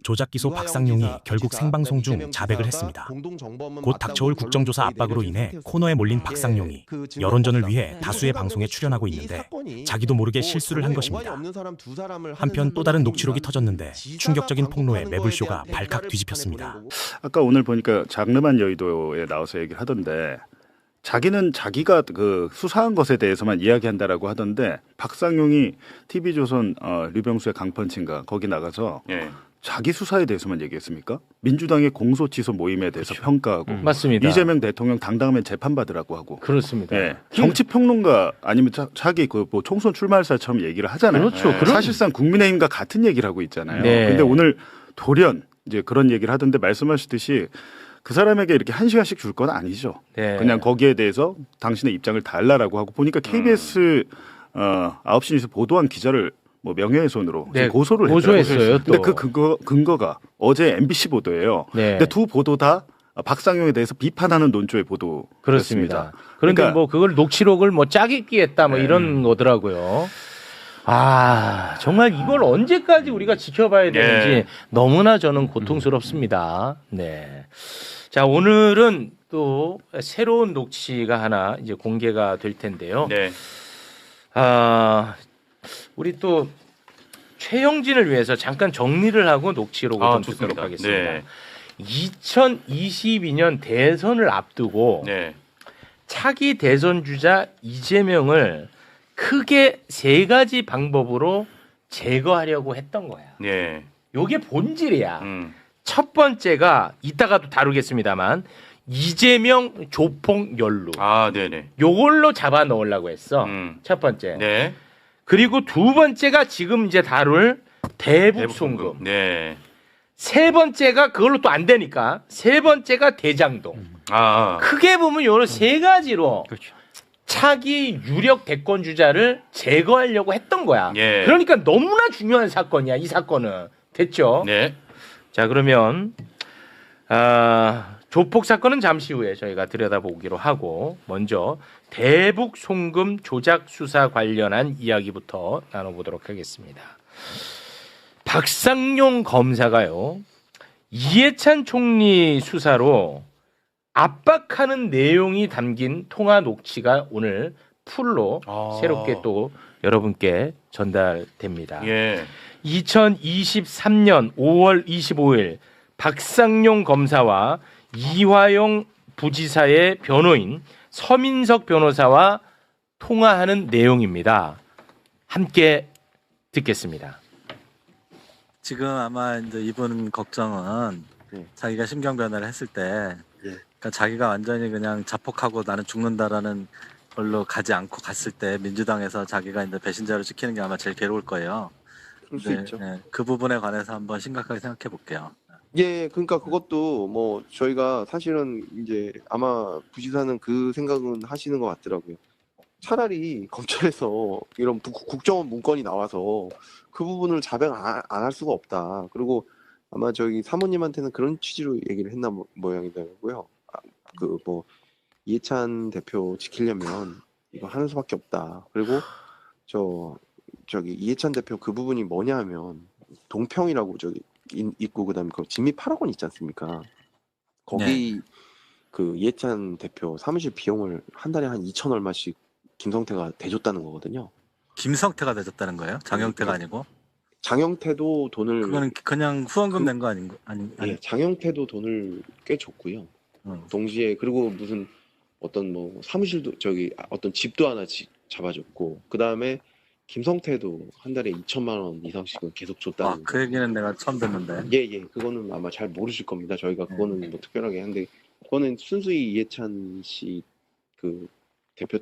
조작 기소 박상용이 결국 생방송 중 자백을 했습니다. 곧 닥쳐올 국정조사 압박으로 인해 코너에 몰린 박상용이 여론전을 위해 다수의 방송에 출연하고 있는데 자기도 모르게 실수를 한 것입니다. 한편 또 다른 녹취록이 터졌는데 충격적인 폭로에 매불쇼가 발칵 뒤집혔습니다. 아까 오늘 보니까 장르만 여의도에 나와서 얘기를 하던데 자기는 자기가 그 수사한 것에 대해서만 이야기한다라고 하던데 박상용이 TV조선 류병수의 강펀치인가 거기 나가서 자기 수사에 대해서만 얘기했습니까? 민주당의 공소취소 모임에 대해서 평가하고 맞습니다. 이재명 대통령 당당하면 재판받으라고 하고 그렇습니다. 예. 정치평론가 아니면 자기 그 뭐 총선 출마할사처럼 얘기를 하잖아요. 그렇죠. 예. 사실상 국민의힘과 같은 얘기를 하고 있잖아요. 네. 근데 오늘 돌연 이제 그런 얘기를 하던데 말씀하셨듯이 그 사람에게 이렇게 1시간씩 줄 건 아니죠. 네. 그냥 거기에 대해서 당신의 입장을 달라라고 하고 보니까 KBS 9시 뉴스 보도한 기자를 뭐 명예훼손으로 네, 고소를 고소했어요. 근데 그 근거가 어제 MBC 보도예요. 네. 근데 두 보도 다 박상용에 대해서 비판하는 논조의 보도였습니다. 그렇습니다. 그런데 그러니까 뭐 그걸 녹취록을 뭐 짜깁기 했다 뭐 네. 이런 거더라고요. 아, 정말 이걸 언제까지 우리가 지켜봐야 되는지 너무나 저는 고통스럽습니다. 네. 자, 오늘은 또 새로운 녹취가 하나 이제 공개가 될 텐데요. 네. 아, 우리 또 최영진을 위해서 잠깐 정리를 하고 녹취록을 좀 듣도록 하겠습니다. 네. 2022년 대선을 앞두고 네. 차기 대선 주자 이재명을 크게 세 가지 방법으로 제거하려고 했던 거야. 네. 요게 본질이야. 첫 번째가 이따가도 다루겠습니다만 이재명 조폭 연루. 아, 네네. 요걸로 잡아 넣으려고 했어. 첫 번째. 네. 그리고 두 번째가 지금 이제 다룰 대북 송금. 네. 세 번째가 그걸로 또 안 되니까 세 번째가 대장동. 아. 크게 보면 요런 세 가지로 차기 유력 대권 주자를 제거하려고 했던 거야. 예. 그러니까 너무나 중요한 사건이야. 이 사건은. 됐죠? 네. 자, 그러면 조폭 사건은 잠시 후에 저희가 들여다보기로 하고 먼저 대북 송금 조작 수사 관련한 이야기부터 나눠보도록 하겠습니다. 박상용 검사가요, 이해찬 총리 수사로 압박하는 내용이 담긴 통화 녹취가 오늘 풀로 새롭게 또 여러분께 전달됩니다. 예. 2023년 5월 25일 박상용 검사와 이화영 부지사의 변호인 서민석 변호사와 통화하는 내용입니다. 함께 듣겠습니다. 지금 아마 이제 이분 걱정은 자기가 심경 변화를 했을 때 그러니까 자기가 완전히 그냥 자폭하고 나는 죽는다라는 걸로 가지 않고 갔을 때 민주당에서 자기가 이제 배신자로 찍히는 게 아마 제일 괴로울 거예요. 그럴 수 있죠. 그 부분에 관해서 한번 심각하게 생각해 볼게요. 예, 그러니까 그것도 뭐 저희가 사실은 이제 아마 부지사는 그 생각은 하시는 것 같더라고요. 차라리 검찰에서 이런 국정원 문건이 나와서 그 부분을 자백 안 할 수가 없다. 그리고 아마 저기 사모님한테는 그런 취지로 얘기를 했나 모양이더라고요. 그 뭐 이해찬 대표 지키려면 이거 하는 수밖에 없다. 그리고 저기 이해찬 대표 그 부분이 뭐냐 하면 동평이라고 저기 있고 그다음에 그 진미 8억 원 있지 않습니까? 거기 그 이해찬 대표 사무실 비용을 한 달에 한 2천 얼마씩 김성태가 대줬다는 거거든요. 김성태가 대줬다는 거예요? 장영태가 아니고? 장영태도 돈을 그거는 그냥 후원금 낸 거 아니? 예, 장영태도 돈을 꽤 줬고요. 동시에 그리고 무슨 어떤 뭐 사무실도 저기 어떤 집도 하나 잡아줬고 그 다음에 김성태도 한 달에 2천만 원 이상씩은 계속 줬다는. 그 얘기는 내가 처음 듣는데. 예, 그거는 아마 잘 모르실 겁니다. 저희가 그거는 뭐 특별하게 한데 그거는 순수히 이해찬 씨 그 대표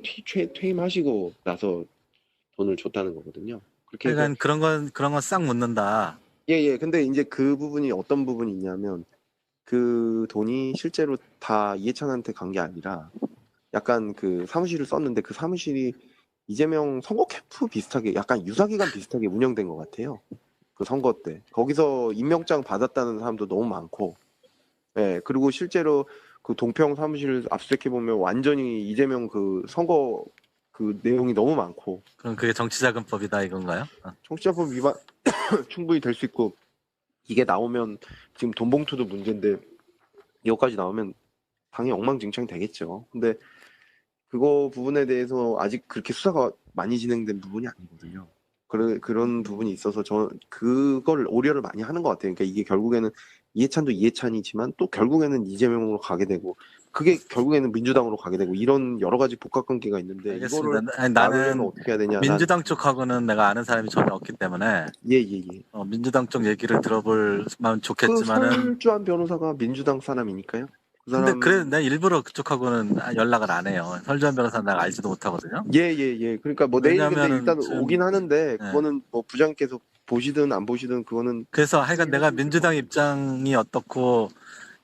퇴임하시고 나서 돈을 줬다는 거거든요. 그렇게 그러니까 그런 건 싹 묻는다. 예. 근데 이제 그 부분이 어떤 부분이 있냐면 그 돈이 실제로 다 이해찬한테 간 게 아니라 약간 그 사무실을 썼는데 그 사무실이 이재명 선거 캠프 비슷하게 약간 유사기간 비슷하게 운영된 것 같아요. 그 선거 때 거기서 임명장 받았다는 사람도 너무 많고, 예, 그리고 실제로 그 동평 사무실을 압수수색해 보면 완전히 이재명 그 선거 그 내용이 너무 많고. 그럼 그게 정치자금법이다 이건가요? 정치자금 위반 충분히 될 수 있고 이게 나오면 지금 돈봉투도 문제인데 이거까지 나오면 당연히 엉망진창이 되겠죠. 근데 그거 부분에 대해서 아직 그렇게 수사가 많이 진행된 부분이 아니거든요. 그런 부분이 있어서 저 그걸 오려를 많이 하는 것 같아요. 그러니까 이게 결국에는 이해찬도 이해찬이지만 또 결국에는 이재명으로 가게 되고 그게 결국에는 민주당으로 가게 되고 이런 여러 가지 복합관계가 있는데 알겠습니다. 이거를 아니, 나누려면 나는 어떻게 해야 되냐? 민주당 쪽하고는 내가 아는 사람이 전혀 없기 때문에 예예예. 민주당 쪽 얘기를 들어볼만 그 좋겠지만은 설주한 변호사가 민주당 사람이니까요. 그 근데 사람 그래 내가 일부러 그쪽하고는 연락을 안 해요. 설주한 변호사는 내가 알지도 못하거든요. 예예예. 그러니까 뭐 내일 근데 왜냐면은 일단 지금- 오긴 하는데 그거는 뭐 부장께서 보시든 안 보시든 그거는 그래서 하여간 내가 민주당 입장이 어떻고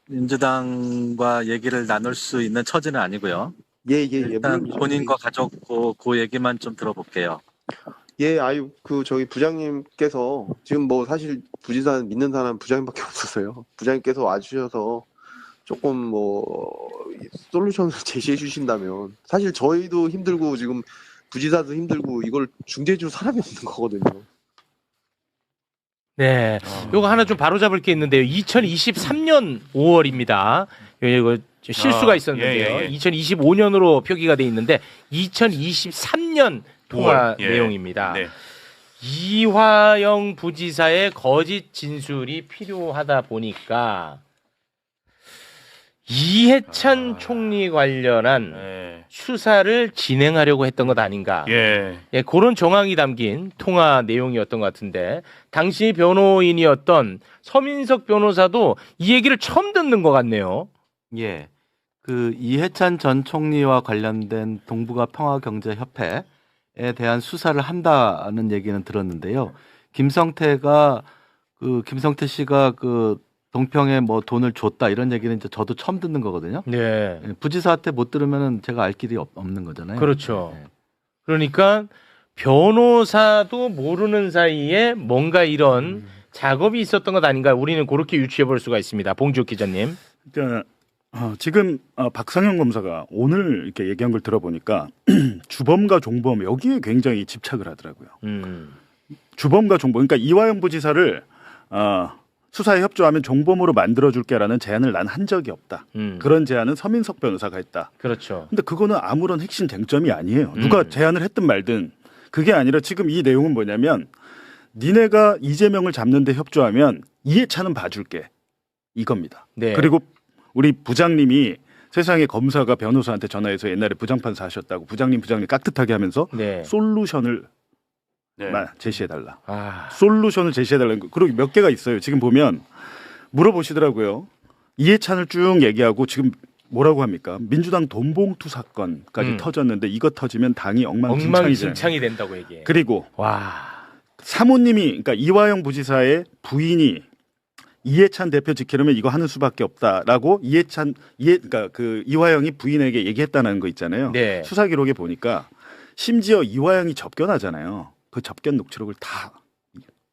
민주당과 얘기를 나눌 수 있는 처지는 아니고요. 예예예. 일단 본인과 가족 그 얘기만 좀 들어볼게요. 예, 아유, 저기 부장님께서 지금 뭐 사실 부지사 믿는 사람 부장님밖에 없어서요. 부장님께서 와주셔서 조금 뭐 솔루션을 제시해 주신다면 사실 저희도 힘들고 지금 부지사도 힘들고 이걸 중재해 줄 사람이 없는 거거든요. 네. 요거 하나 좀 바로잡을 게 있는데요. 2023년 5월입니다. 이거 실수가 있었는데요. 예, 예, 예. 2025년으로 표기가 돼 있는데 2023년 통화 5월, 예. 내용입니다. 네. 이화영 부지사의 거짓 진술이 필요하다 보니까 이해찬 총리 관련한 네. 수사를 진행하려고 했던 것 아닌가. 예. 예, 그런 정황이 담긴 통화 내용이었던 것 같은데 당시 변호인이었던 서민석 변호사도 이 얘기를 처음 듣는 것 같네요. 예. 그 이해찬 전 총리와 관련된 동북아 평화경제협회에 대한 수사를 한다는 얘기는 들었는데요. 김성태 씨가 그 동평에 뭐 돈을 줬다 이런 얘기는 이제 저도 처음 듣는 거거든요. 네. 예, 부지사한테 못 들으면은 제가 알 길이 없는 거잖아요. 그렇죠. 예. 그러니까 변호사도 모르는 사이에 뭔가 이런 작업이 있었던 것 아닌가 우리는 그렇게 유추해 볼 수가 있습니다. 봉지욱 기자님. 그러니까 지금 박상현 검사가 오늘 이렇게 얘기한 걸 들어보니까 주범과 종범 여기에 굉장히 집착을 하더라고요. 주범과 종범, 그러니까 이화영 부지사를 수사에 협조하면 종범으로 만들어줄게라는 제안을 난 한 적이 없다. 그런 제안은 서민석 변호사가 했다. 그렇죠. 근데 그거는 아무런 핵심 쟁점이 아니에요. 누가 제안을 했든 말든 그게 아니라 지금 이 내용은 뭐냐면 니네가 이재명을 잡는 데 협조하면 이해찬은 봐줄게. 이겁니다. 네. 그리고 우리 부장님이 세상에 검사가 변호사한테 전화해서 옛날에 부장판사 하셨다고 부장님 깍듯하게 하면서 네. 솔루션을 네. 제시해달라. 아, 솔루션을 제시해달라는 거. 그리고 몇 개가 있어요. 지금 보면 물어보시더라고요. 이해찬을 쭉 얘기하고 지금 뭐라고 합니까? 민주당 돈봉투 사건까지 터졌는데 이거 터지면 당이 엉망진창이 된다고 얘기해. 그리고 와. 사모님이 그러니까 이화영 부지사의 부인이 이해찬 대표 지키려면 이거 하는 수밖에 없다라고 그러니까 그 이화영이 부인에게 얘기했다는 거 있잖아요. 네. 수사 기록에 보니까 심지어 이화영이 접견하잖아요. 그 접견 녹취록을 다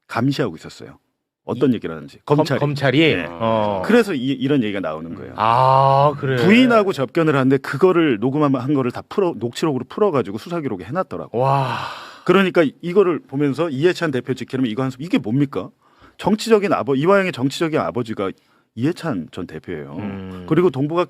감시하고 있었어요. 어떤 얘기를 하는지 검찰이. 네. 네. 그래서 그래서 이런 얘기가 나오는 거예요. 아, 그래. 부인하고 접견을 하는데 그거를 녹음한 거를 다 녹취록으로 풀어가지고 수사 기록에 해놨더라고. 와. 그러니까 이거를 보면서 이해찬 대표 지키려면 이거 이게 뭡니까? 정치적인 이화영의 정치적인 아버지가 이해찬 전 대표예요. 그리고 동북아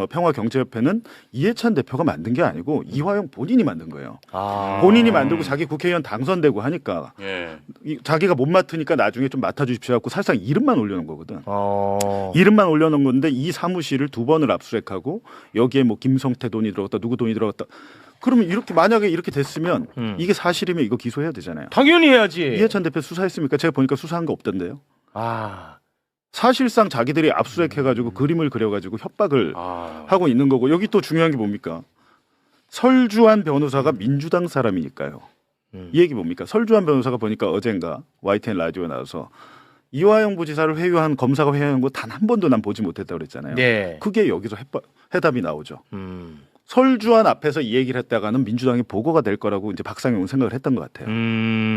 평화경제협회는 이해찬 대표가 만든 게 아니고 이화영 본인이 만든 거예요. 아. 본인이 만들고 자기 국회의원 당선되고 하니까 예. 자기가 못 맡으니까 나중에 좀 맡아주십시오 하고 사실상 이름만 올려놓은 거거든. 어. 이름만 올려놓은 건데 이 사무실을 2번을 압수수색하고 여기에 뭐 김성태 돈이 들어갔다 누구 돈이 들어갔다. 그러면 이렇게 만약에 이렇게 됐으면 이게 사실이면 이거 기소해야 되잖아요. 당연히 해야지. 이해찬 대표 수사했습니까? 제가 보니까 수사한 거 없던데요. 아. 사실상 자기들이 압수수색해가지고 그림을 그려가지고 협박을 하고 있는 거고 여기 또 중요한 게 뭡니까? 설주한 변호사가 민주당 사람이니까요. 이 얘기 뭡니까? 설주한 변호사가 보니까 어젠가 YTN 라디오에 나와서 이화영 부지사를 회유한 검사가 회유한 거 단 한 번도 난 보지 못했다고 그랬잖아요. 네. 그게 여기서 해답이 나오죠. 설주한 앞에서 이 얘기를 했다가는 민주당이 보고가 될 거라고 이제 박상용은 생각을 했던 것 같아요.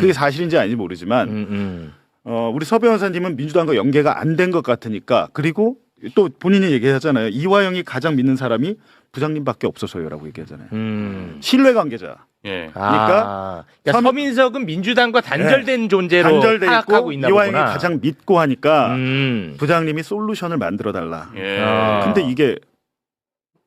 그게 사실인지 아닌지 모르지만 우리 서 변호사님은 민주당과 연계가 안 된 것 같으니까 그리고 또 본인이 얘기하잖아요. 이화영이 가장 믿는 사람이 부장님밖에 없어서요라고 얘기하잖아요. 신뢰관계자. 그러니까 그러니까 서민석은 민주당과 단절된 존재로 단절돼 파악하고 있고 있나 이왕이 보구나. 가장 믿고 하니까 음. 부장님이 솔루션을 만들어 달라. 아. 근데 이게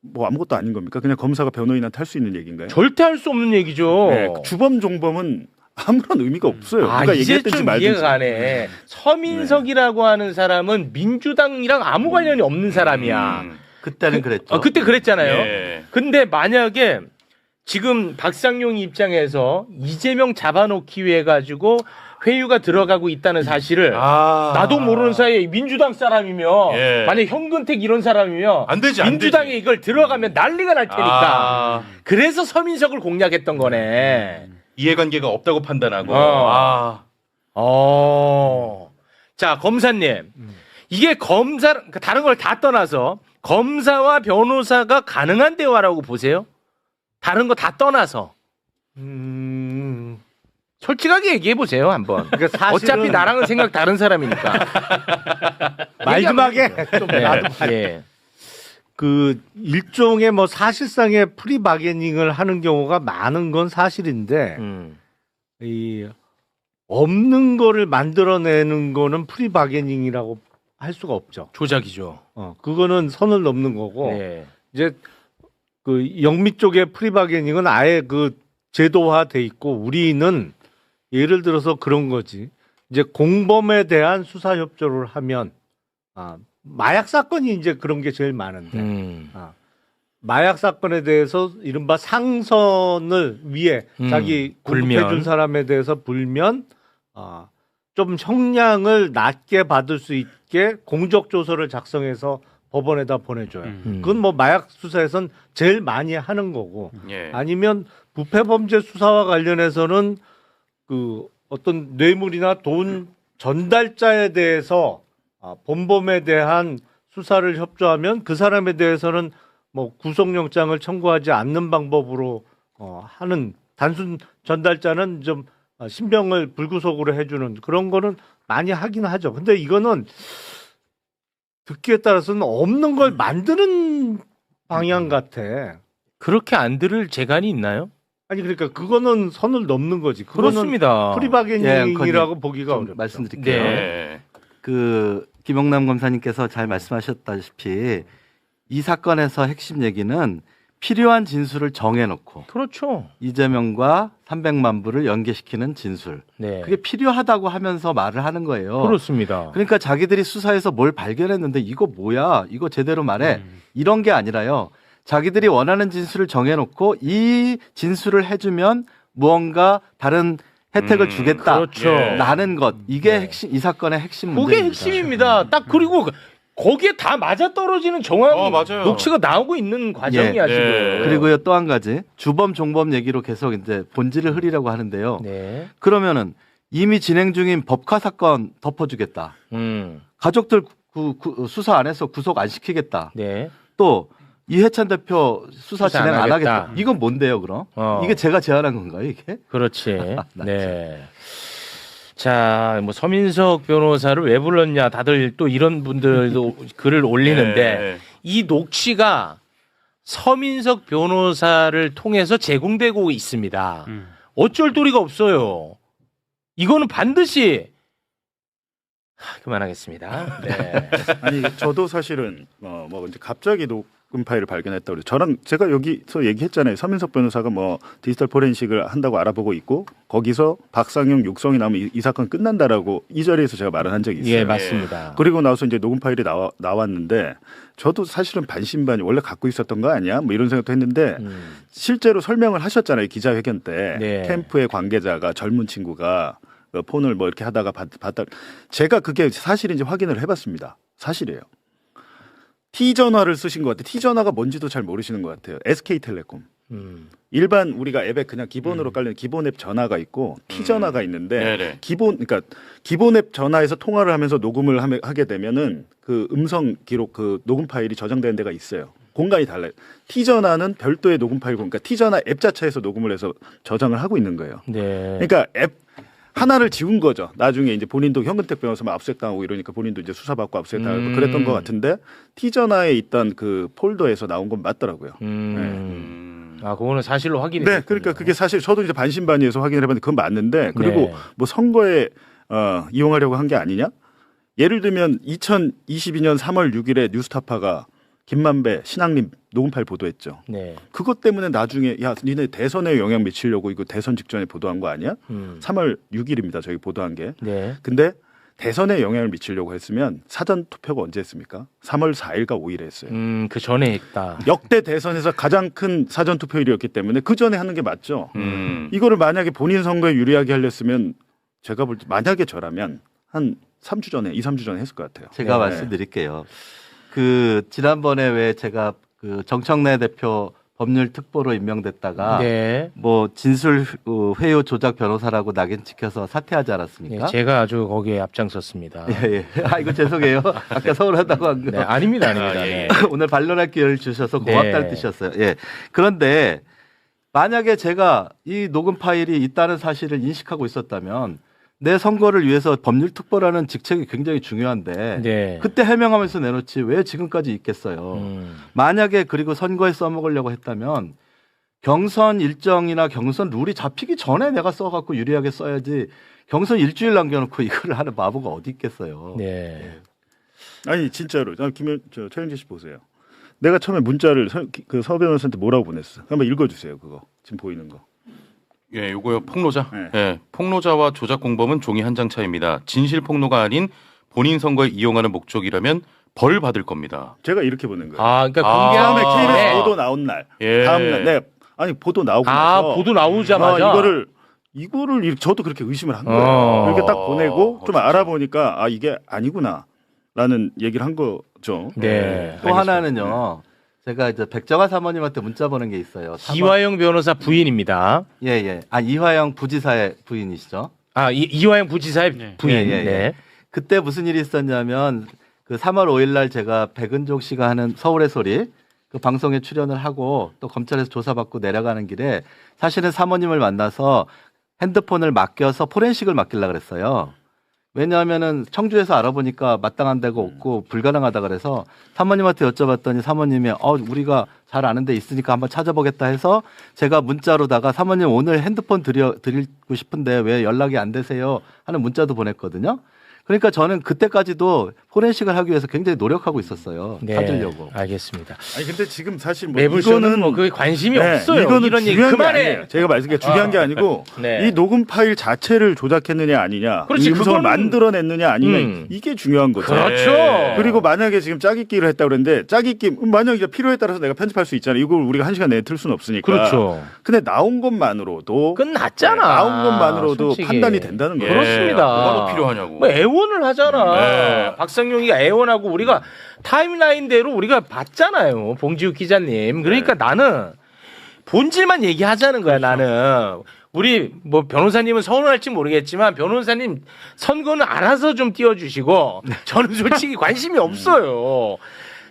뭐 아무것도 아닌 겁니까? 그냥 검사가 변호인한테 할 수 있는 얘기인가요? 절대 할 수 없는 얘기죠. 네, 주범 종범은 아무런 의미가 없어요. 아, 누가 이제 얘기했든지 좀 말든지. 이해가 가네. 서민석이라고 하는 사람은 민주당이랑 아무 관련이 없는 사람이야. 그때는 그랬죠. 그때 그랬잖아요. 예. 근데 만약에 지금 박상용 입장에서 이재명 잡아놓기 위해 가지고 회유가 들어가고 있다는 사실을 나도 모르는 사이에 민주당 사람이며 만약 현근택 이런 사람이면 안 되지, 안 민주당에 이걸 들어가면 난리가 날 테니까. 아. 그래서 서민석을 공략했던 거네. 이해관계가 없다고 판단하고. 자, 검사님. 이게 다른 걸 다 떠나서 검사와 변호사가 가능한 대화라고 보세요? 다른 거 다 떠나서. 솔직하게 얘기해 보세요, 한번. 그러니까 사실은 어차피 나랑은 생각 다른 사람이니까. 말 좀 하게. 좀 네, 나도 예. 그 일종의 뭐 사실상의 프리바게닝을 하는 경우가 많은 건 사실인데 이 없는 거를 만들어내는 거는 프리바게닝이라고 할 수가 없죠. 조작이죠. 그거는 선을 넘는 거고 네. 이제 그 영미 쪽의 프리바게닝은 아예 그 제도화돼 있고 우리는 예를 들어서 그런 거지. 이제 공범에 대한 수사 협조를 하면 마약 사건이 이제 그런 게 제일 많은데 마약 사건에 대해서 이른바 상선을 위해 자기 공급해준 불면. 사람에 대해서 불면 좀 형량을 낮게 받을 수 있게 공적조서를 작성해서 법원에다 보내줘요. 그건 뭐 마약 수사에선 제일 많이 하는 거고 아니면 부패범죄 수사와 관련해서는 그 어떤 뇌물이나 돈 전달자에 대해서 본범에 대한 수사를 협조하면 그 사람에 대해서는 뭐 구속영장을 청구하지 않는 방법으로 하는 단순 전달자는 좀 신병을 불구속으로 해주는 그런 거는 많이 하긴 하죠. 근데 이거는 듣기에 따라서는 없는 걸 만드는 방향 같아. 그렇게 안 들을 재간이 있나요? 아니 그러니까 그거는 선을 넘는 거지. 그거는 그렇습니다. 프리바게닝이라고 보기가 좀 어렵죠. 말씀드릴게요. 네. 그 김영남 검사님께서 잘 말씀하셨다시피 이 사건에서 핵심 얘기는 필요한 진술을 정해놓고 그렇죠. 이재명과 300만 불을 연계시키는 진술. 네. 그게 필요하다고 하면서 말을 하는 거예요. 그렇습니다. 그러니까 자기들이 수사에서 뭘 발견했는데 이거 뭐야? 이거 제대로 말해. 이런 게 아니라요. 자기들이 원하는 진술을 정해놓고 이 진술을 해주면 무언가 다른 혜택을 주겠다. 그렇죠. 라는 것. 이게 네. 핵심, 이 사건의 핵심 그게 문제입니다. 핵심입니다. 딱 그리고 거기에 다 맞아떨어지는 정황 맞아요. 녹취가 나오고 있는 과정이야 예. 지금. 그리고요 또 한 가지 주범 종범 얘기로 계속 이제 본질을 흐리려고 하는데요. 네. 그러면은 이미 진행 중인 법카 사건 덮어주겠다. 가족들 수사 안 해서 구속 안 시키겠다. 네. 또 이해찬 대표 수사 수사 안 진행 안 하겠다. 하겠다. 이건 뭔데요, 그럼? 이게 제가 제안한 건가요, 이게? 그렇지. 네. 자, 뭐 서민석 변호사를 왜 불렀냐? 다들 또 이런 분들도 글을 올리는데 이 녹취가 서민석 변호사를 통해서 제공되고 있습니다. 어쩔 도리가 없어요. 이거는 반드시 그만하겠습니다. 네. 아니 저도 사실은 뭐 이제 갑자기 녹음 파일을 발견했다고 그래요. 제가 여기서 얘기했잖아요. 서민석 변호사가 뭐 디지털 포렌식을 한다고 알아보고 있고 거기서 박상용 육성이 나오면 이 사건 끝난다라고 이 자리에서 제가 말을 한 적이 있어요. 예, 맞습니다. 그리고 나서 이제 녹음 파일이 나왔는데 저도 사실은 반신반의 원래 갖고 있었던 거 아니야? 뭐 이런 생각도 했는데 실제로 설명을 하셨잖아요. 기자회견 때 네. 캠프의 관계자가 젊은 친구가 그 폰을 뭐 이렇게 하다가 봤다. 제가 그게 사실인지 확인을 해봤습니다. 사실이에요. T전화를 쓰신 것 같아요. T전화가 뭔지도 잘 모르시는 것 같아요. SK텔레콤. 일반 우리가 앱에 그냥 기본으로 깔리는 기본 앱 전화가 있고 T전화가 있는데 그러니까 기본 앱 전화에서 통화를 하면서 녹음을 하게 되면은 그 음성 기록 그 녹음 파일이 저장되는 데가 있어요. 공간이 달라요. T전화는 별도의 녹음 파일 그러니까 T전화 앱 자체에서 녹음을 해서 저장을 하고 있는 거예요. 네. 그러니까 앱 하나를 지운 거죠. 나중에 이제 본인도 현근택 변호사만 압수수색당하고 이러니까 본인도 이제 수사받고 압수수색당하고 그랬던 것 같은데 T전화에 있던 그 폴더에서 나온 건 맞더라고요. 아, 그거는 사실로 확인이 네, 됐군요. 그러니까 그게 사실 저도 이제 반신반의해서 확인을 해봤는데 그건 맞는데 그리고 네. 뭐 선거에 이용하려고 한 게 아니냐? 예를 들면 2022년 3월 6일에 뉴스타파가 김만배 신앙림 녹음 파일 보도했죠. 네. 그것 때문에 나중에 야 니네 대선에 영향 미치려고 이거 대선 직전에 보도한 거 아니야? 3월 6일입니다. 저희 보도한 게. 네. 근데 대선에 영향을 미치려고 했으면 사전 투표가 언제 했습니까? 3월 4일과 5일에 했어요. 그 전에 했다. 역대 대선에서 가장 큰 사전 투표일이었기 때문에 그 전에 하는 게 맞죠. 이거를 만약에 본인 선거에 유리하게 하렸으면 제가 볼 때 만약에 저라면 한 3주 전에 2, 3주 전에 했을 것 같아요. 제가 네. 말씀드릴게요. 그 지난번에 왜 제가 그 정청래 대표 법률 특보로 임명됐다가 네. 뭐 진술 회유 조작 변호사라고 낙인 찍혀서 사퇴하지 않았습니까? 네, 제가 아주 거기에 앞장섰습니다. 예, 예. 아, 이거 죄송해요. 아까 서운하다고 한 거. 네, 아닙니다, 아닙니다. 네. 오늘 반론할 기회를 주셔서 고맙다는 네. 뜻이었어요. 예. 그런데 만약에 제가 이 녹음 파일이 있다는 사실을 인식하고 있었다면 내 선거를 위해서 법률특보라는 직책이 굉장히 중요한데 네. 그때 해명하면서 내놓지 왜 지금까지 있겠어요. 만약에 그리고 선거에 써먹으려고 했다면 경선 일정이나 경선 룰이 잡히기 전에 내가 써갖고 유리하게 써야지 경선 일주일 남겨놓고 이거를 하는 바보가 어디 있겠어요. 네. 아니 진짜로 최영재 씨 보세요. 내가 처음에 문자를 그 서 변호사한테 뭐라고 보냈어? 한번 읽어주세요. 그거 지금 보이는 거. 예, 요거요. 폭로자. 네. 예, 폭로자와 조작 공범은 종이 한 장 차이입니다. 진실 폭로가 아닌 본인 선거에 이용하는 목적이라면 벌 받을 겁니다. 제가 이렇게 보낸 거예요. 아, 그러니까 다음에 공개하면 KBS 보도 나온 날, 예. 다음 날, 네, 아니 보도 나오고 나서 보도 나오자마자 이거를 저도 그렇게 의심을 한 거예요. 이렇게 딱 보내고 좀 알아보니까 아 이게 아니구나라는 얘기를 한 거죠. 네. 또 하나는요. 제가 이제 백정아 사모님한테 문자 보낸 게 있어요. 이화영 변호사 부인입니다. 예, 예. 아, 이화영 부지사의 부인이시죠? 아, 이화영 부지사의 부인. 예, 예, 예. 네. 그때 무슨 일이 있었냐면 그 3월 5일 날 제가 백은종 씨가 하는 서울의 소리 그 방송에 출연을 하고 또 검찰에서 조사받고 내려가는 길에 사실은 사모님을 만나서 핸드폰을 맡겨서 포렌식을 맡기려고 그랬어요. 왜냐하면은 청주에서 알아보니까 마땅한 데가 없고 불가능하다 그래서 사모님한테 여쭤봤더니 사모님이 우리가 잘 아는 데 있으니까 한번 찾아보겠다 해서 제가 문자로다가 사모님 오늘 핸드폰 드리고 싶은데 왜 연락이 안 되세요 하는 문자도 보냈거든요. 그러니까 저는 그때까지도 포렌식을 하기 위해서 굉장히 노력하고 있었어요. 네. 찾으려고. 알겠습니다. 아니 근데 지금 사실 뭐 매불쇼는 뭐 그게 관심이 없어요. 이거는 이런 얘기 중요한 게 그만해. 아니에요. 제가 말씀드린 게 중요한 게 아니고 네. 이 녹음 파일 자체를 조작했느냐 아니냐, 그렇지, 이 음성을 그거는- 만들어냈느냐 아니냐 이게 중요한 거죠. 그렇죠. 그리고 만약에 지금 짜깁기를 했다 그랬는데 짜깁기 만약에 필요에 따라서 내가 편집할 수 있잖아요. 이걸 우리가 1시간 내에 틀 수는 없으니까. 그렇죠. 근데 나온 것만으로도 끝났잖아. 나온 것만으로도 솔직히. 판단이 된다는 거예요. 그렇습니다. 뭐가 더 필요하냐고. 뭐 애원을 하잖아. 네. 박상용이가 애원하고 우리가 타임라인대로 우리가 봤잖아요. 봉지욱 기자님. 그러니까 나는 본질만 얘기하자는 거야. 나는. 우리 뭐 변호사님은 서운할지 모르겠지만 변호사님 선거는 알아서 좀 띄워주시고 저는 솔직히 관심이 없어요.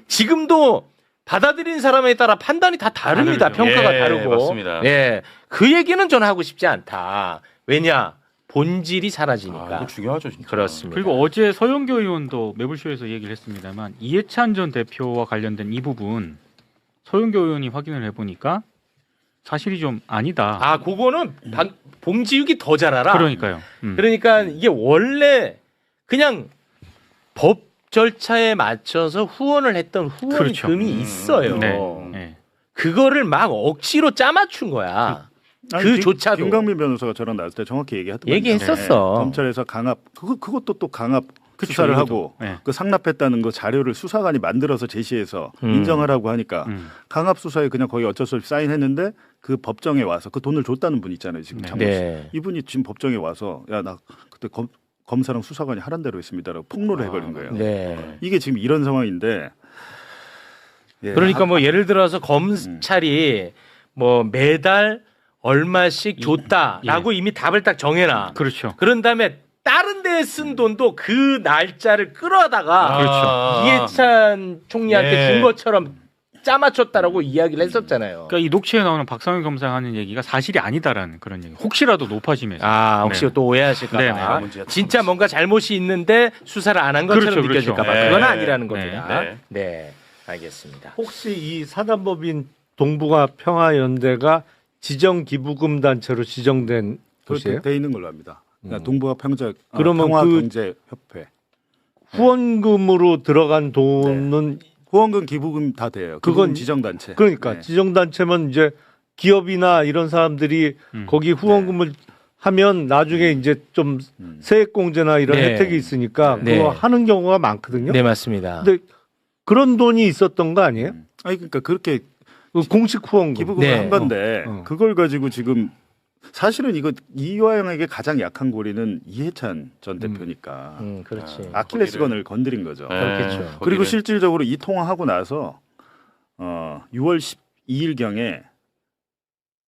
지금도 받아들인 사람에 따라 판단이 다 다릅니다. 다르죠. 평가가 예, 다르고. 맞습니다. 예. 그 얘기는 저는 하고 싶지 않다. 왜냐? 본질이 사라지니까. 이거 중요하죠, 진짜. 그렇습니다. 그리고 어제 서영교 의원도 매불쇼에서 얘기를 했습니다만 이해찬 전 대표와 관련된 이 부분 서영교 의원이 확인을 해보니까 사실이 좀 아니다. 아, 그거는 봉지욱이 더 잘 알아. 그러니까요. 그러니까 이게 원래 그냥 법 절차에 맞춰서 후원을 했던 후원금이 그렇죠. 있어요. 네. 네. 그거를 막 억지로 짜맞춘 거야. 그조차도. 김강민 변호사가 저랑 나왔을 때 정확히 얘기했던 얘기했었어. 검찰에서 강압 그것도 또 강압 그쵸, 수사를 이것도. 하고 네. 그 상납했다는 거 자료를 수사관이 만들어서 제시해서 인정하라고 하니까 강압 수사에 그냥 거의 어쩔 수 없이 사인했는데 그 법정에 와서 그 돈을 줬다는 분 있잖아요. 지금 장모 씨. 네. 이분이 지금 법정에 와서 야 나 그때 검사랑 수사관이 하란 대로 했습니다라고 폭로를 해버린 거예요. 네. 이게 지금 이런 상황인데. 예. 그러니까 뭐 예를 들어서 검찰이 뭐 매달 얼마씩 줬다라고 이미 답을 딱 정해놔. 그렇죠. 그런 다음에 다른 데에 쓴 돈도 그 날짜를 끌어다가 그렇죠. 이해찬 총리한테 예. 준 것처럼 짜맞췄다라고 이야기를 했었잖아요. 그러니까 이 녹취에 나오는 박상현 검사가 하는 얘기가 사실이 아니다라는 그런 얘기. 혹시라도 높아지면서. 아, 혹시 네. 또 오해하실까봐. 네, 네. 문제가 진짜 뭔가 잘못이 있는데 수사를 안 한 것처럼 그렇죠, 그렇죠. 느껴질까봐. 네. 그건 아니라는 네. 겁니다. 네. 네, 알겠습니다. 혹시 이 사단법인 동북아 평화연대가 지정 기부금 단체로 지정된 곳이에요? 그렇게 돼 있는 걸로 압니다. 그러니까 동북아 그러면 평화경제협회 후원금으로 들어간 돈은 후원금 기부금 다 돼요. 그건 지정 단체. 그러니까 네. 지정 단체면 이제 기업이나 이런 사람들이 거기 후원금을 하면 나중에 이제 좀 세액공제나 이런 네. 혜택이 있으니까 네. 그거 하는 경우가 많거든요. 네, 맞습니다. 근데 그런 돈이 있었던 거 아니에요? 아니 그러니까 그렇게 그 공식 후원금. 기부금을 네. 한 건데 어. 그걸 가지고 지금 사실은 이거 이화영에게 가장 약한 고리는 이해찬 전 대표니까 그렇지. 아킬레스건을 건드린 거죠. 그렇겠죠. 그리고 실질적으로 이 통화하고 나서 6월 12일 경에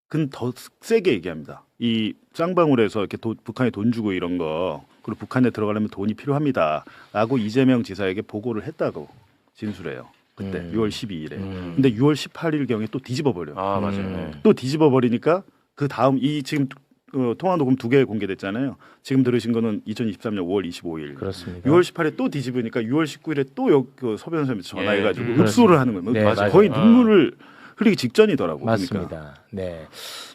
근 더 세게 얘기합니다. 이 쌍방울에서 이렇게 북한에 돈 주고 이런 거 그리고 북한에 들어가려면 돈이 필요합니다라고 이재명 지사에게 보고를 했다고 진술해요. 그때 6월 12일에. 근데 6월 18일 경에 또 뒤집어 버려. 아 맞아요. 또 뒤집어 버리니까 그 다음 이 지금 통화 녹음 2개 공개됐잖아요. 지금 들으신 거는 2023년 5월 25일. 그렇습니다. 6월 18일에 또 뒤집으니까 6월 19일에 또 서 변호사님한테 전화해가지고 예, 흡수를 하는 거예요. 네, 맞아요. 거의 눈물을 흘리기 직전이더라고. 맞습니다. 그러니까. 네.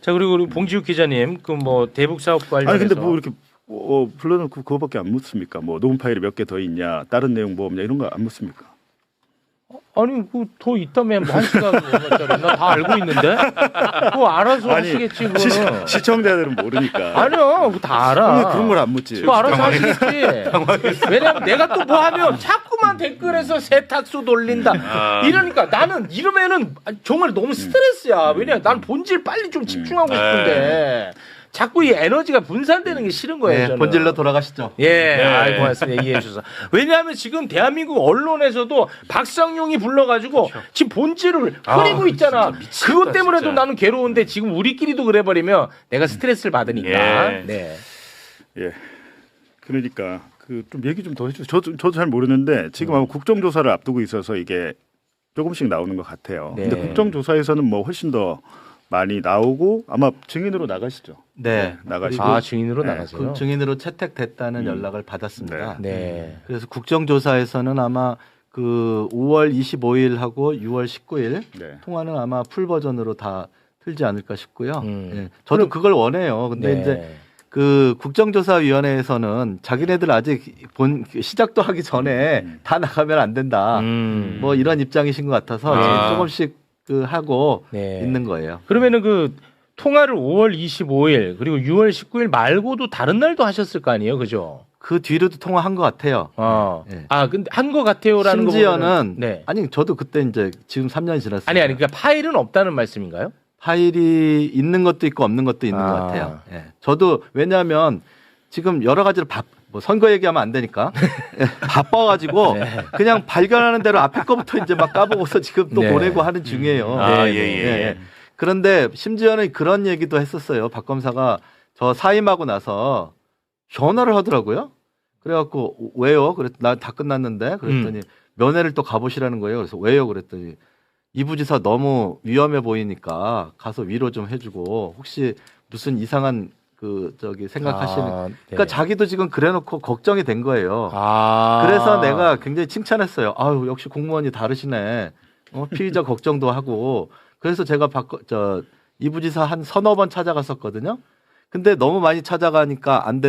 자 그리고 우리 봉지욱 기자님 그 뭐 대북 사업 관련해서 아니 근데 뭐 이렇게 불러놓고 그거밖에 안 묻습니까? 뭐 녹음 파일이 몇 개 더 있냐, 다른 내용 뭐 없냐 이런 거 안 묻습니까? 아니 그 더 있다며 뭐 1시간 얼마짜리 나 다 알고 있는데 그거 알아서 하시겠지 그거는. 시청자들은 모르니까. 아니요 그거 다 알아. 그런 걸 안 묻지. 그거 알아서 하시겠지. 왜냐면 내가 또 뭐 하면 자꾸만 댓글에서 세탁소 돌린다. 이러니까 나는 이러면은 정말 너무 스트레스야. 왜냐 난 본질 빨리 좀 집중하고 싶은데 자꾸 이 에너지가 분산되는 게 싫은 거예요. 네, 저는. 본질로 돌아가시죠. 예, 아이 고맙습니다. 이해해 주셔서. 왜냐하면 지금 대한민국 언론에서도 박상용이 불러가지고 지금 본질을 흐리고 있잖아. 미치겠다, 그것 때문에도 진짜. 나는 괴로운데 지금 우리끼리도 그래버리면 내가 스트레스를 받으니까. 예. 네. 예. 그러니까 그 좀 얘기 좀 더 해주세요. 저도 잘 모르는데 지금 아마 국정조사를 앞두고 있어서 이게 조금씩 나오는 것 같아요. 네. 근데 국정조사에서는 뭐 훨씬 더 많이 나오고 아마 증인으로 나가시죠. 네. 나가시고. 아 증인으로 네, 나가세요. 그 증인으로 채택됐다는 연락을 받았습니다. 네. 그래서 국정조사에서는 아마 그 5월 25일하고 6월 19일 네. 통화는 아마 풀 버전으로 다 틀지 않을까 싶고요. 음. 예. 저도 그걸 원해요. 근데 네. 이제 그 국정조사위원회에서는 자기네들 아직 시작도 하기 전에 다 나가면 안 된다. 뭐 이런 입장이신 것 같아서 지금 조금씩 그 하고 네. 있는 거예요. 그러면은 그 통화를 5월 25일 그리고 6월 19일 말고도 다른 날도 하셨을 거 아니에요, 그죠? 그 뒤로도 통화한 것 같아요. 네. 아 근데 한 거 같아요라는 거 심지어는 네. 아니 저도 그때 이제 지금 3년이 지났어요. 아니 그러니까 파일은 없다는 말씀인가요? 파일이 있는 것도 있고 없는 것도 있는 것 같아요. 예. 저도 왜냐하면 지금 여러 가지로 뭐 선거 얘기하면 안 되니까 바빠가지고 그냥 발견하는 대로 앞에 거부터 이제 막 까보고서 지금 또 네. 보내고 하는 중이에요. 예. 그런데 심지어는 그런 얘기도 했었어요. 박 검사가 저 사임하고 나서 전화를 하더라고요. 그래갖고 왜요? 나 다 끝났는데 그랬더니 면회를 또 가보시라는 거예요. 그래서 왜요? 그랬더니 이 부지사 너무 위험해 보이니까 가서 위로 좀 해주고 혹시 무슨 이상한 생각하시는 네. 그러니까 자기도 지금 그래놓고 걱정이 된 거예요. 아. 그래서 내가 굉장히 칭찬했어요. 아유 역시 공무원이 다르시네. 피의자 걱정도 하고 그래서 제가 이 부지사 한 서너 번 찾아갔었거든요. 근데 너무 많이 찾아가니까 안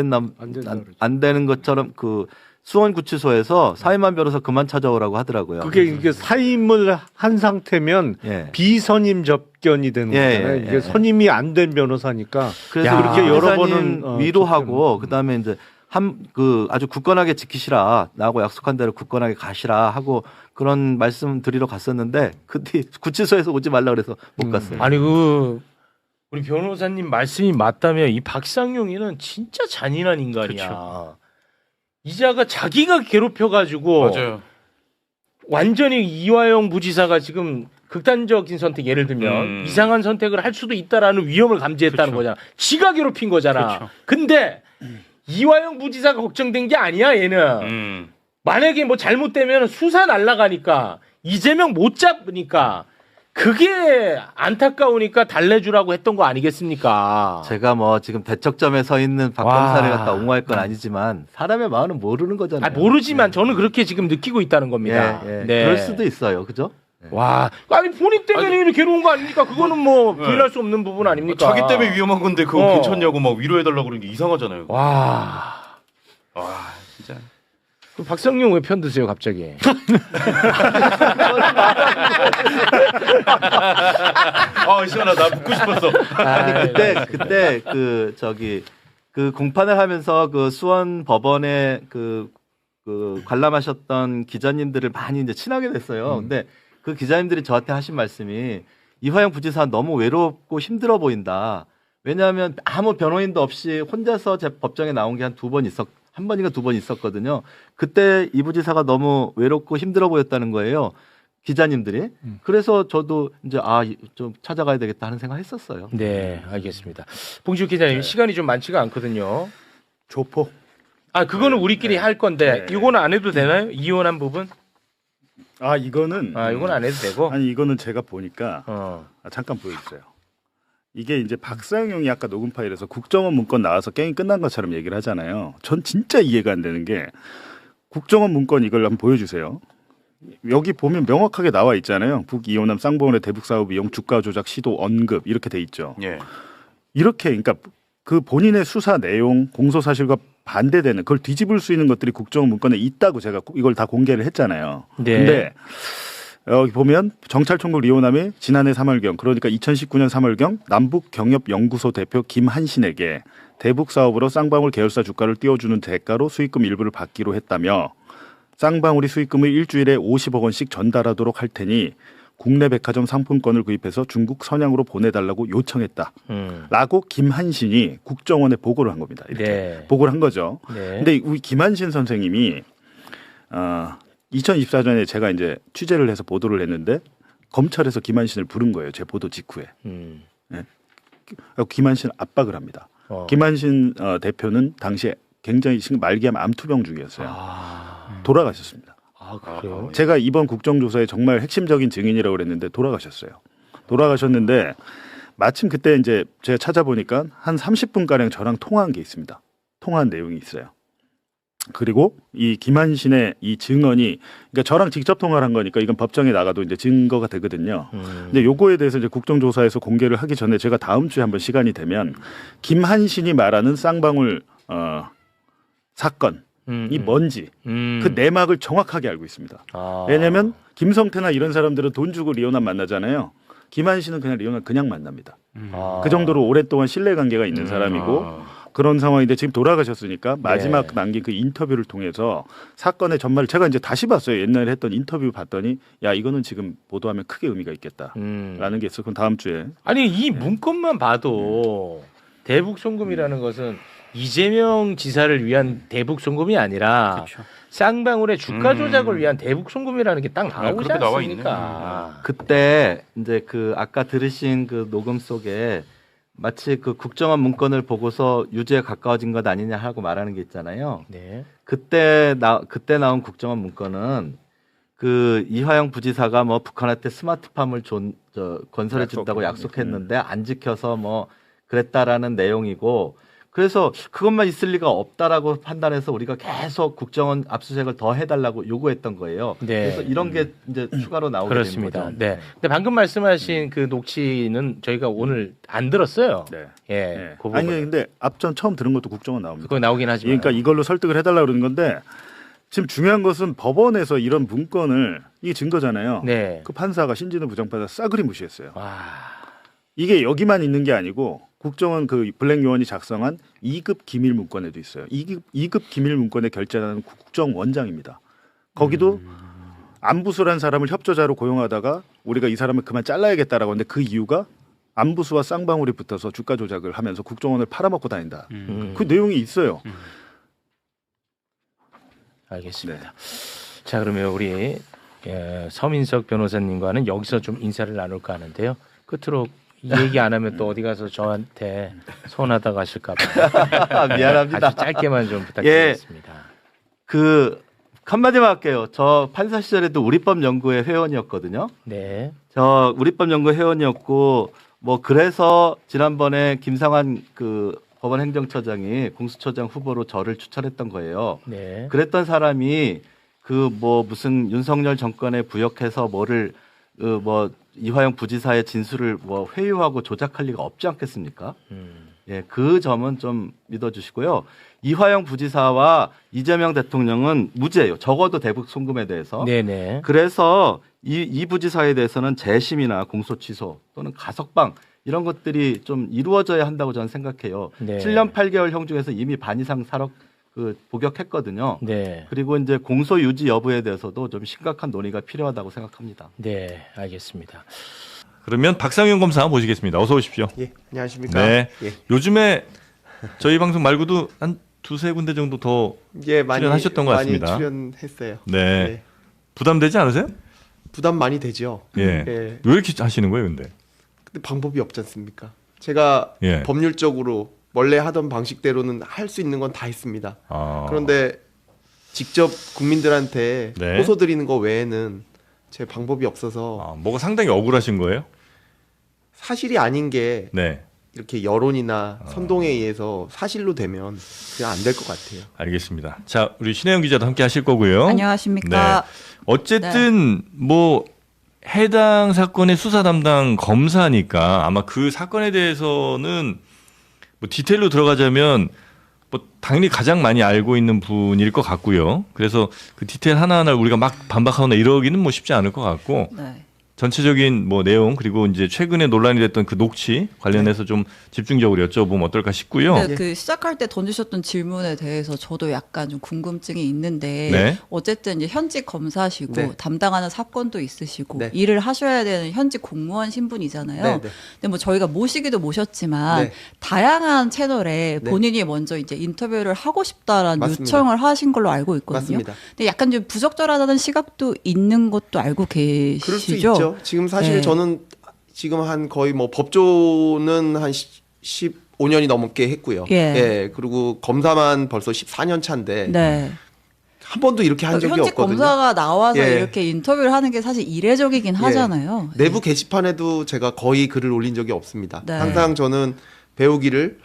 되는 것처럼 그 수원구치소에서 사임한 변호사 그만 찾아오라고 하더라고요. 그게 이게 사임을 한 상태면 예. 비선임 접견이 되는 거잖아요. 예. 이게 선임이 안 된 변호사니까 그래서 그렇게 여러 변호사님 번은 위로하고 그다음에 이제 아주 굳건하게 지키시라 나하고 약속한 대로 굳건하게 가시라 하고 그런 말씀 드리러 갔었는데 그때 구치소에서 오지 말라 그래서 못 갔어요. 아니 우리 변호사님 말씀이 맞다면 이 박상용이는 진짜 잔인한 인간이야. 그렇죠. 이자가 자기가 괴롭혀가지고 맞아요. 완전히 이화영 부지사가 지금 극단적인 선택 예를 들면 이상한 선택을 할 수도 있다라는 위험을 감지했다는 그렇죠. 거잖아. 지가 괴롭힌 거잖아. 그렇죠. 근데 이화영 부지사가 걱정된 게 아니야 얘는. 만약에 뭐 잘못되면 수사 날라가니까 이재명 못 잡으니까 그게 안타까우니까 달래주라고 했던 거 아니겠습니까? 제가 뭐 지금 대척점에 서 있는 박 와. 검사를 갖다 옹호할 건 아니지만 사람의 마음은 모르는 거잖아요. 모르지만 저는 그렇게 지금 느끼고 있다는 겁니다. 예. 네. 그럴 수도 있어요, 그죠? 와, 아니 본인 때문에 이렇게 괴로운 거 아닙니까? 그거는 뭐 부인할 수 없는 부분 아닙니까? 자기 때문에 위험한 건데 그거 괜찮냐고 막 위로해달라고 그러는 게 이상하잖아요. 와, 진짜. 그럼 박성용 왜 편 드세요 갑자기? 시원하. 나 묻고 싶었어. 아니 그때 그 공판을 하면서 그 수원 법원에 그 관람하셨던 기자님들을 많이 이제 친하게 됐어요. 근데 그 기자님들이 저한테 하신 말씀이 이화영 부지사 너무 외롭고 힘들어 보인다. 왜냐하면 아무 변호인도 없이 혼자서 제 법정에 나온 게 한 한 번인가 두 번 있었거든요. 그때 이 부지사가 너무 외롭고 힘들어 보였다는 거예요. 기자님들이. 그래서 저도 이제 좀 찾아가야 되겠다 하는 생각을 했었어요. 네, 알겠습니다. 봉지욱 기자님 시간이 좀 많지가 않거든요. 조폭. 그거는 우리끼리 할 건데 이거는 안 해도 되나요? 이혼한 부분? 이거는 이건 안 해도 되고. 아니 이거는 제가 보니까 잠깐 보여주세요. 이게 이제 박상용이 아까 녹음 파일에서 국정원 문건 나와서 게임 끝난 것처럼 얘기를 하잖아요. 전 진짜 이해가 안 되는 게 국정원 문건 이걸 한번 보여주세요. 여기 보면 명확하게 나와 있잖아요. 북이호남 쌍방울의 대북 사업 이용 주가 조작 시도 언급 이렇게 돼 있죠. 예. 이렇게 그러니까 그 본인의 수사 내용 공소 사실과 반대되는 그걸 뒤집을 수 있는 것들이 국정원 문건에 있다고 제가 이걸 다 공개를 했잖아요. 네. 근데 여기 보면 정찰총국 리오남이 지난해 3월경 그러니까 2019년 3월경 남북경협연구소 대표 김한신에게 대북 사업으로 쌍방울 계열사 주가를 띄워주는 대가로 수익금 일부를 받기로 했다며 쌍방울이 수익금을 일주일에 50억 원씩 전달하도록 할 테니 국내 백화점 상품권을 구입해서 중국 선양으로 보내달라고 요청했다. 라고 김한신이 국정원에 보고를 한 겁니다. 이렇게 보고를 한 거죠. 근데 우리 김한신 선생님이 2024년에 제가 이제 취재를 해서 보도를 했는데 검찰에서 김한신을 부른 거예요. 제 보도 직후에. 네. 김한신 압박을 합니다. 김한신 대표는 당시에 굉장히 말기암 암투병 중이었어요. 돌아가셨습니다. 그래요? 제가 이번 국정조사의 정말 핵심적인 증인이라고 그랬는데 돌아가셨어요. 돌아가셨는데 마침 그때 이제 제가 찾아보니까 한 30분가량 저랑 통화한 게 있습니다. 통화한 내용이 있어요. 그리고 이 김한신의 이 증언이 그러니까 저랑 직접 통화를 한 거니까 이건 법정에 나가도 이제 증거가 되거든요. 근데 요거에 대해서 이제 국정조사에서 공개를 하기 전에 제가 다음 주에 한번 시간이 되면 김한신이 말하는 쌍방울 사건이 뭔지 그 내막을 정확하게 알고 있습니다. 왜냐하면 김성태나 이런 사람들은 돈 주고 리오남 만나잖아요. 김한신은 그냥 리오남 그냥 만납니다. 그 정도로 오랫동안 신뢰관계가 있는 사람이고 그런 상황인데 지금 돌아가셨으니까 마지막 남긴 그 인터뷰를 통해서 사건의 전말을 제가 이제 다시 봤어요. 옛날에 했던 인터뷰 봤더니 야 이거는 지금 보도하면 크게 의미가 있겠다라는 게 있어. 그럼 다음 주에 아니 이 문건만 봐도 대북 송금이라는 것은 이재명 지사를 위한 대북 송금이 아니라 쌍방울의 주가 조작을 위한 대북 송금이라는 게 딱 나오지 않습니까? 그때 이제 그 아까 들으신 그 녹음 속에 마치 그 국정원 문건을 보고서 유죄에 가까워진 것 아니냐 하고 말하는 게 있잖아요. 네. 그때 나온 국정원 문건은 그 이화영 부지사가 뭐 북한한테 스마트팜을 건설해 준다고 약속했는데 안 지켜서 뭐 그랬다라는 내용이고 그래서 그것만 있을 리가 없다라고 판단해서 우리가 계속 국정원 압수수색을 더 해달라고 요구했던 거예요. 그래서 이런 게 이제 추가로 나오게 된 그렇습니다. 거죠. 네. 근데 방금 말씀하신 그 녹취는 저희가 오늘 안 들었어요. 그 아니 근데 앞전 처음 들은 것도 국정원 나옵니다. 그거 나오긴 하지만. 그러니까 이걸로 설득을 해달라고 그러는 건데 지금 중요한 것은 법원에서 이런 문건을 이게 증거잖아요. 그 판사가 신진우 부장판사 싸그리 무시했어요. 이게 여기만 있는 게 아니고 국정원 그 블랙 요원이 작성한 2급 기밀 문건에도 있어요. 2급 기밀 문건에 결재하는 국정원장입니다. 거기도 안부수란 사람을 협조자로 고용하다가 우리가 이 사람을 그만 잘라야겠다라고 하는데 그 이유가 안부수와 쌍방울이 붙어서 주가 조작을 하면서 국정원을 팔아먹고 다닌다. 그 내용이 있어요. 알겠습니다. 자 그러면 우리 서민석 변호사님과는 여기서 좀 인사를 나눌까 하는데요. 끝으로 이 얘기 안 하면 또 어디 가서 저한테 서운하다 가실까 봐 미안합니다. 아주 짧게만 좀 부탁드리겠습니다. 그 한마디만 할게요. 저 판사 시절에도 우리법연구회 회원이었거든요. 저 우리법연구 회원이었고 뭐 그래서 지난번에 김상환 그 법원행정처장이 공수처장 후보로 저를 추천했던 거예요. 그랬던 사람이 그 뭐 무슨 윤석열 정권에 부역해서 뭐를 뭐 이화영 부지사의 진술을 뭐 회유하고 조작할 리가 없지 않겠습니까? 예, 그 점은 좀 믿어주시고요. 이화영 부지사와 이재명 대통령은 무죄예요. 적어도 대북 송금에 대해서. 네네. 그래서 이 부지사에 대해서는 재심이나 공소 취소 또는 가석방 이런 것들이 좀 이루어져야 한다고 저는 생각해요. 네. 7년 8개월형 중에서 이미 반 이상 복역했거든요. 네. 그리고 이제 공소 유지 여부에 대해서도 좀 심각한 논의가 필요하다고 생각합니다. 네, 알겠습니다. 그러면 박상현 검사 모시겠습니다. 어서 오십시오. 예, 안녕하십니까. 네. 예. 요즘에 저희 방송 말고도 한 두세 군데 정도 더 예, 많이 출연하셨던 것 같습니다. 많이 출연했어요. 네. 예. 부담되지 않으세요? 부담 많이 되죠. 예. 예. 왜 이렇게 하시는 거예요, 근데? 근데 방법이 없지 않습니까? 제가 예. 법률적으로 원래 하던 방식대로는 할 수 있는 건 다 했습니다. 그런데 직접 국민들한테 네. 호소 드리는 거 외에는 제 방법이 없어서 뭐가 상당히 억울하신 거예요? 사실이 아닌 게 네. 이렇게 여론이나 선동에 의해서 사실로 되면 그냥 안 될 것 같아요. 알겠습니다. 자, 우리 신혜영 기자도 함께 하실 거고요. 안녕하십니까. 네. 어쨌든 뭐 해당 사건의 수사 담당 검사니까 아마 그 사건에 대해서는 뭐 디테일로 들어가자면 뭐 당연히 가장 많이 알고 있는 분일 것 같고요. 그래서 그 디테일 하나하나를 우리가 막 반박하거나 이러기는 뭐 쉽지 않을 것 같고 네. 전체적인 뭐 내용 그리고 이제 최근에 논란이 됐던 그 녹취 관련해서 좀 집중적으로 여쭤보면 어떨까 싶고요. 네, 그 시작할 때 던지셨던 질문에 대해서 저도 약간 좀 궁금증이 있는데 네. 어쨌든 이제 현직 검사시고 네. 담당하는 사건도 있으시고 네. 일을 하셔야 되는 현직 공무원 신분이잖아요. 네, 네. 근데 뭐 저희가 모시기도 모셨지만 네. 다양한 채널에 네. 본인이 먼저 이제 인터뷰를 하고 싶다라는 맞습니다. 요청을 하신 걸로 알고 있거든요. 맞습니다. 근데 약간 좀 부적절하다는 시각도 있는 것도 알고 계시죠? 그럴 수 있죠. 지금 사실 네. 저는 지금 한 거의 뭐 법조는 한 15년이 넘게 했고요. 예. 그리고 검사만 벌써 14년 차인데 네. 한 번도 이렇게 한 적이 현직 없거든요. 검사가 나와서 예. 이렇게 인터뷰를 하는 게 사실 이례적이긴 하잖아요. 내부 게시판에도 제가 거의 글을 올린 적이 없습니다. 네. 항상 저는 배우기를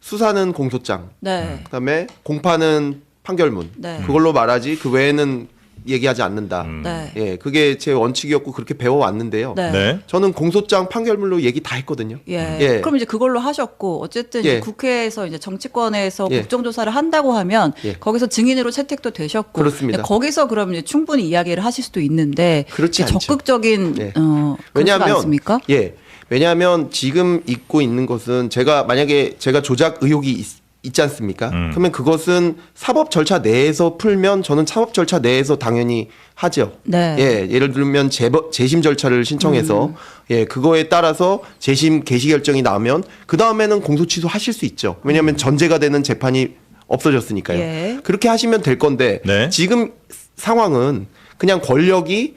수사는 공소장, 네. 그다음에 공판은 판결문. 네. 그걸로 말하지 그 외에는 얘기하지 않는다. 네. 예, 그게 제 원칙이었고 그렇게 배워왔는데요. 네. 네. 저는 공소장 판결문로 얘기 다 했거든요. 예. 예. 그럼 이제 그걸로 하셨고 어쨌든 예. 이제 국회에서 이제 정치권에서 예. 국정조사를 한다고 하면 예. 거기서 증인으로 채택도 되셨고 그렇습니다. 거기서 그럼 이제 충분히 이야기를 하실 수도 있는데 그렇지 이게 않죠. 적극적인 예. 왜냐하면 않습니까? 예. 왜냐하면 지금 있고 있는 것은 만약에 제가 조작 의혹이 있지 않습니까? 그러면 그것은 사법 절차 내에서 풀면 저는 사법 절차 내에서 당연히 하죠. 네. 예, 예를 들면 재심 절차를 신청해서 예, 그거에 따라서 재심 개시 결정이 나오면 그 다음에는 공소 취소하실 수 있죠. 왜냐하면 전제가 되는 재판이 없어졌으니까요. 예. 그렇게 하시면 될 건데 네. 지금 상황은 그냥 권력이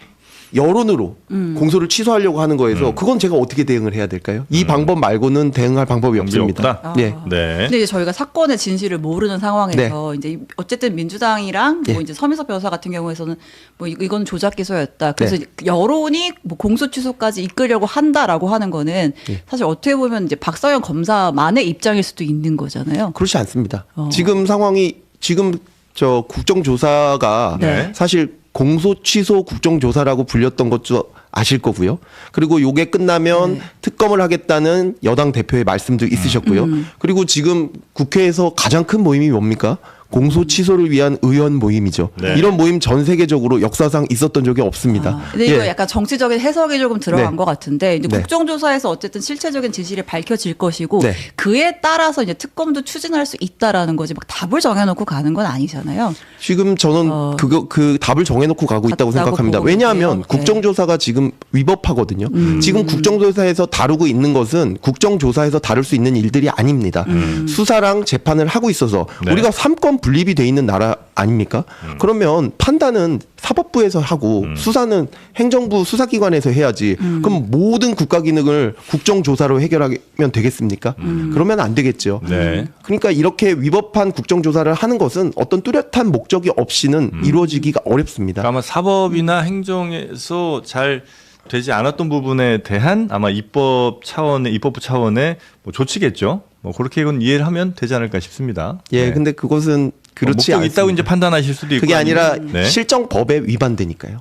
여론으로 공소를 취소하려고 하는 거에서 그건 제가 어떻게 대응을 해야 될까요? 이 방법 말고는 대응할 방법이 없습니다. 없다? 예. 네. 근데 이제 저희가 사건의 진실을 모르는 상황에서 이제 어쨌든 민주당이랑 네. 뭐 이제 서민석 변호사 같은 경우에서는 뭐 이건 조작 기소였다. 그래서 네. 여론이 뭐 공소 취소까지 이끌려고 한다라고 하는 거는 네. 사실 어떻게 보면 이제 박상현 검사만의 입장일 수도 있는 거잖아요. 그렇지 않습니다. 지금 상황이 지금 저 국정조사가 네. 사실 공소 취소 국정조사라고 불렸던 것도 아실 거고요. 그리고 요게 끝나면 특검을 하겠다는 여당 대표의 말씀도 있으셨고요. 그리고 지금 국회에서 가장 큰 모임이 뭡니까? 공소 취소를 위한 의원 모임이죠. 네. 이런 모임 전 세계적으로 역사상 있었던 적이 없습니다. 근데 이거 예. 약간 정치적인 해석이 조금 들어간 네. 것 같은데 이제 네. 국정조사에서 어쨌든 실체적인 진실이 밝혀질 것이고 네. 그에 따라서 이제 특검도 추진할 수 있다라는 거지 막 답을 정해놓고 가는 건 아니잖아요. 지금 저는 그 답을 정해놓고 가고 있다고 같다고 생각합니다. 보고 왜냐하면 계세요? 국정조사가 지금 위법하거든요. 지금 국정조사에서 다루고 있는 것은 국정조사에서 다룰 수 있는 일들이 아닙니다. 수사랑 재판을 하고 있어서 네. 우리가 3권 분립이 돼 있는 나라 아닙니까? 그러면 판단은 사법부에서 하고 수사는 행정부 수사기관에서 해야지. 그럼 모든 국가기능을 국정조사로 해결하면 되겠습니까? 그러면 안 되겠죠. 네. 그러니까 이렇게 위법한 국정조사를 하는 것은 어떤 뚜렷한 목적이 없이는 이루어지기가 어렵습니다. 그러니까 아마 사법이나 행정에서 잘 되지 않았던 부분에 대한 아마 입법부 차원의 뭐 조치겠죠. 뭐 그렇게 이건 이해를 하면 되지 않을까 싶습니다. 예, 네. 근데 그것은 그렇지 목적이 않습니다. 있다고 이제 판단하실 수도 있고 그게 아니라 네. 실정법에 위반되니까요.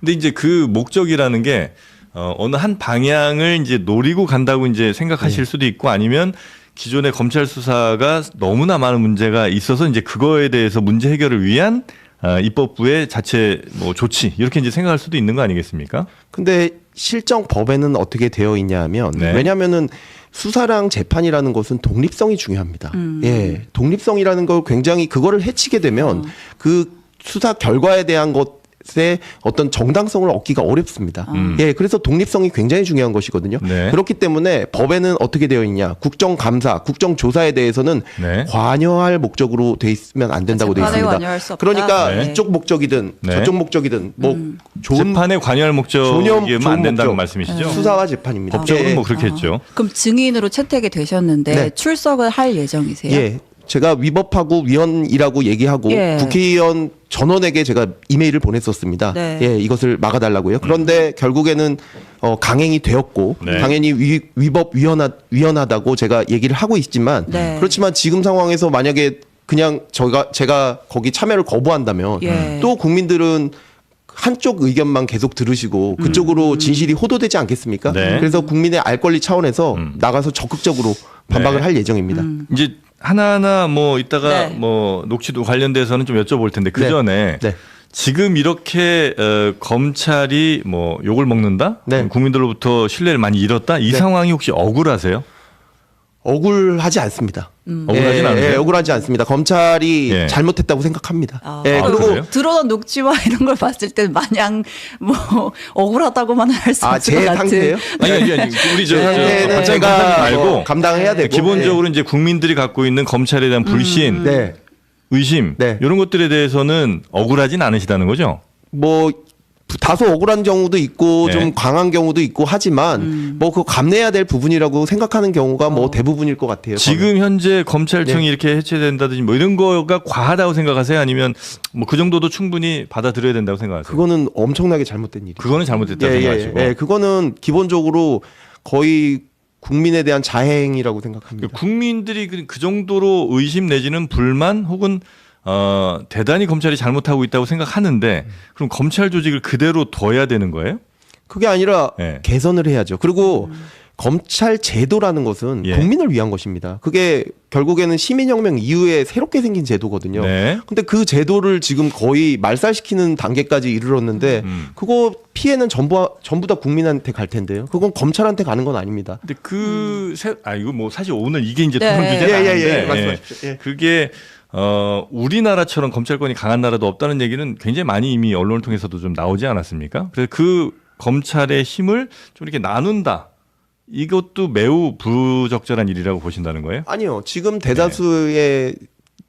근데 이제 그 목적이라는 게 어느 한 방향을 이제 노리고 간다고 이제 생각하실 수도 있고 아니면 기존의 검찰 수사가 너무나 많은 문제가 있어서 이제 그거에 대해서 문제 해결을 위한 입법부의 자체 뭐 조치 이렇게 이제 생각할 수도 있는 거 아니겠습니까? 근데 실정 법에는 어떻게 되어 있냐면 네. 왜냐하면은 수사랑 재판이라는 것은 독립성이 중요합니다. 예, 독립성이라는 걸 굉장히 그거를 해치게 되면 그 수사 결과에 대한 것에 어떤 정당성을 얻기가 어렵습니다. 예, 그래서 독립성이 굉장히 중요한 것이거든요. 네. 그렇기 때문에 법에는 어떻게 되어 있냐? 국정감사, 국정조사에 대해서는 네. 관여할 목적으로 돼 있으면 안 된다고 되어 재판에 있습니다. 관여할 수 없다. 그러니까 네. 이쪽 목적이든 네. 저쪽 목적이든 뭐 좋은 재판에 관여할 목적이면 좋은 안 된다는 목적. 말씀이시죠? 수사와 재판입니다. 법적으로 예, 뭐 그렇게 했죠. 그럼 증인으로 채택이 되셨는데 네. 출석을 할 예정이세요? 예. 제가 위법하고 위헌이라고 얘기하고 예. 국회의원 전원에게 제가 이메일을 보냈었습니다. 네. 예, 이것을 막아달라고요. 그런데 결국에는 강행이 되었고 네. 당연히 위법 위헌하다고 제가 얘기를 하고 있지만 네. 그렇지만 지금 상황에서 만약에 그냥 제가 거기 참여를 거부한다면 예. 또 국민들은 한쪽 의견만 계속 들으시고 그쪽으로 진실이 호도되지 않겠습니까? 네. 그래서 국민의 알 권리 차원에서 나가서 적극적으로 반박을 네. 할 예정입니다. 이제 하나하나 뭐 이따가 네. 뭐 녹취도 관련돼서는 좀 여쭤볼 텐데 그 네. 전에 네. 지금 이렇게 검찰이 뭐 욕을 먹는다, 네. 국민들로부터 신뢰를 많이 잃었다 이 네. 상황이 혹시 억울하세요? 억울하지 않습니다. 억울하진 않으세요? 억울하지 않습니다. 검찰이 예. 잘못했다고 생각합니다. 아, 예, 그리고 그리고 그래요? 들어온 녹취와 이런 걸 봤을 때 마냥 뭐 억울하다고만 할 수 없을 제 것 상태예요? 같은. 아니 우리 저 네, 박사님 말고 감당해야 되고 기본적으로 이제 국민들이 갖고 있는 검찰에 대한 불신, 네. 의심 네. 이런 것들에 대해서는 억울하진 않으시다는 거죠? 뭐 다소 억울한 경우도 있고 네. 좀 강한 경우도 있고 하지만 뭐 그거 감내해야 될 부분이라고 생각하는 경우가 뭐 대부분일 것 같아요. 지금 현재 검찰청이 네. 이렇게 해체된다든지 뭐 이런 거가 과하다고 생각하세요? 아니면 뭐 그 정도도 충분히 받아들여야 된다고 생각하세요? 그거는 엄청나게 잘못된 일이에요. 그거는 잘못됐다고 생각하시고 예, 그거는 기본적으로 거의 국민에 대한 자해행위라고 생각합니다. 국민들이 그 정도로 의심 내지는 불만 혹은 대단히 검찰이 잘못하고 있다고 생각하는데 그럼 검찰 조직을 그대로 둬야 되는 거예요? 그게 아니라 네. 개선을 해야죠. 그리고 검찰 제도라는 것은 예. 국민을 위한 것입니다. 그게 결국에는 시민혁명 이후에 새롭게 생긴 제도거든요. 네. 근데 그 제도를 지금 거의 말살시키는 단계까지 이르렀는데 그거 피해는 전부 다 국민한테 갈 텐데요. 그건 검찰한테 가는 건 아닙니다. 근데 이거 뭐 사실 오늘 이게 이제 토론 네. 주제는 아닌데 말씀하십시오. 예. 그게 우리나라처럼 검찰권이 강한 나라도 없다는 얘기는 굉장히 많이 이미 언론을 통해서도 좀 나오지 않았습니까? 그래서 그 검찰의 힘을 좀 이렇게 나눈다. 이것도 매우 부적절한 일이라고 보신다는 거예요? 아니요. 지금 대다수의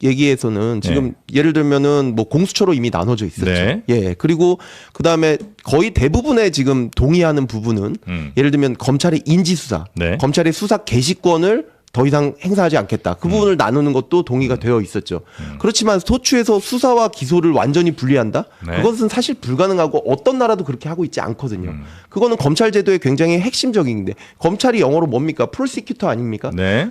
얘기에서는 지금 예를 들면은 뭐 공수처로 이미 나눠져 있었죠. 네. 예. 그리고 그다음에 거의 대부분의 지금 동의하는 부분은 예를 들면 검찰의 인지수사, 네. 검찰의 수사 개시권을 더 이상 행사하지 않겠다. 그 부분을 나누는 것도 동의가 되어 있었죠. 그렇지만 소추에서 수사와 기소를 완전히 분리한다? 네. 그것은 사실 불가능하고 어떤 나라도 그렇게 하고 있지 않거든요. 그거는 검찰 제도의 굉장히 핵심적인데 검찰이 영어로 뭡니까? 프로시큐터 아닙니까? 네.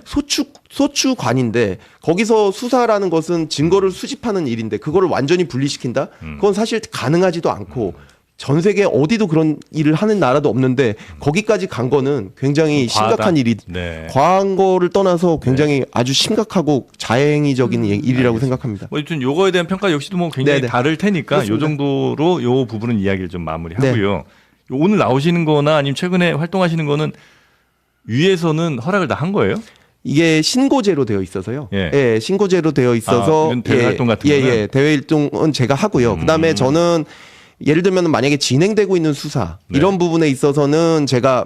소추관인데 거기서 수사라는 것은 증거를 수집하는 일인데 그거를 완전히 분리시킨다? 그건 사실 가능하지도 않고 전 세계 어디도 그런 일을 하는 나라도 없는데 거기까지 간 거는 굉장히 심각한 일이 네. 과한 거를 떠나서 굉장히 아주 심각하고 자행위적인 일이라고 생각합니다. 뭐 여튼 요거에 대한 평가 역시도 뭐 굉장히 네네. 다를 테니까 요 그렇습니다. 정도로 요 부분은 이야기를 좀 마무리하고요. 오늘 나오시는 거나 아니면 최근에 활동하시는 거는 위에서는 허락을 다 한 거예요? 이게 신고제로 되어 있어서요. 예. 예, 신고제로 되어 있어서 이건 대외 활동 같은 거는? 예, 대외 활동은 제가 하고요. 그다음에 저는 예를 들면 만약에 진행되고 있는 수사 네. 이런 부분에 있어서는 제가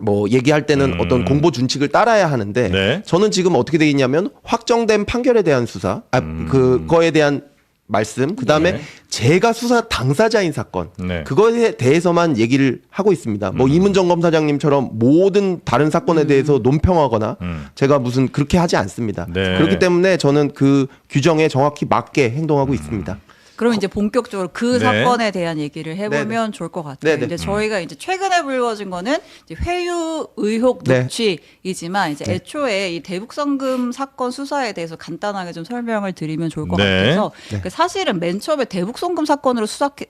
뭐 얘기할 때는 어떤 공보 준칙을 따라야 하는데 네. 저는 지금 어떻게 돼 있냐면 확정된 판결에 대한 수사, 그거에 대한 말씀, 그다음에 네. 제가 수사 당사자인 사건 네. 그거에 대해서만 얘기를 하고 있습니다. 뭐 이문정 검사장님처럼 모든 다른 사건에 대해서 논평하거나 제가 무슨 그렇게 하지 않습니다. 네. 그렇기 때문에 저는 그 규정에 정확히 맞게 행동하고 있습니다. 그럼 이제 본격적으로 그 네. 사건에 대한 얘기를 해보면 네네. 좋을 것 같아요. 네네. 이제 저희가 이제 최근에 불거진 거는 이제 회유 의혹 네. 녹취이지만 이제 애초에 이 대북성금 사건 수사에 대해서 간단하게 좀 설명을 드리면 좋을 것 네. 같아서 네. 그 사실은 맨 처음에 대북성금 사건으로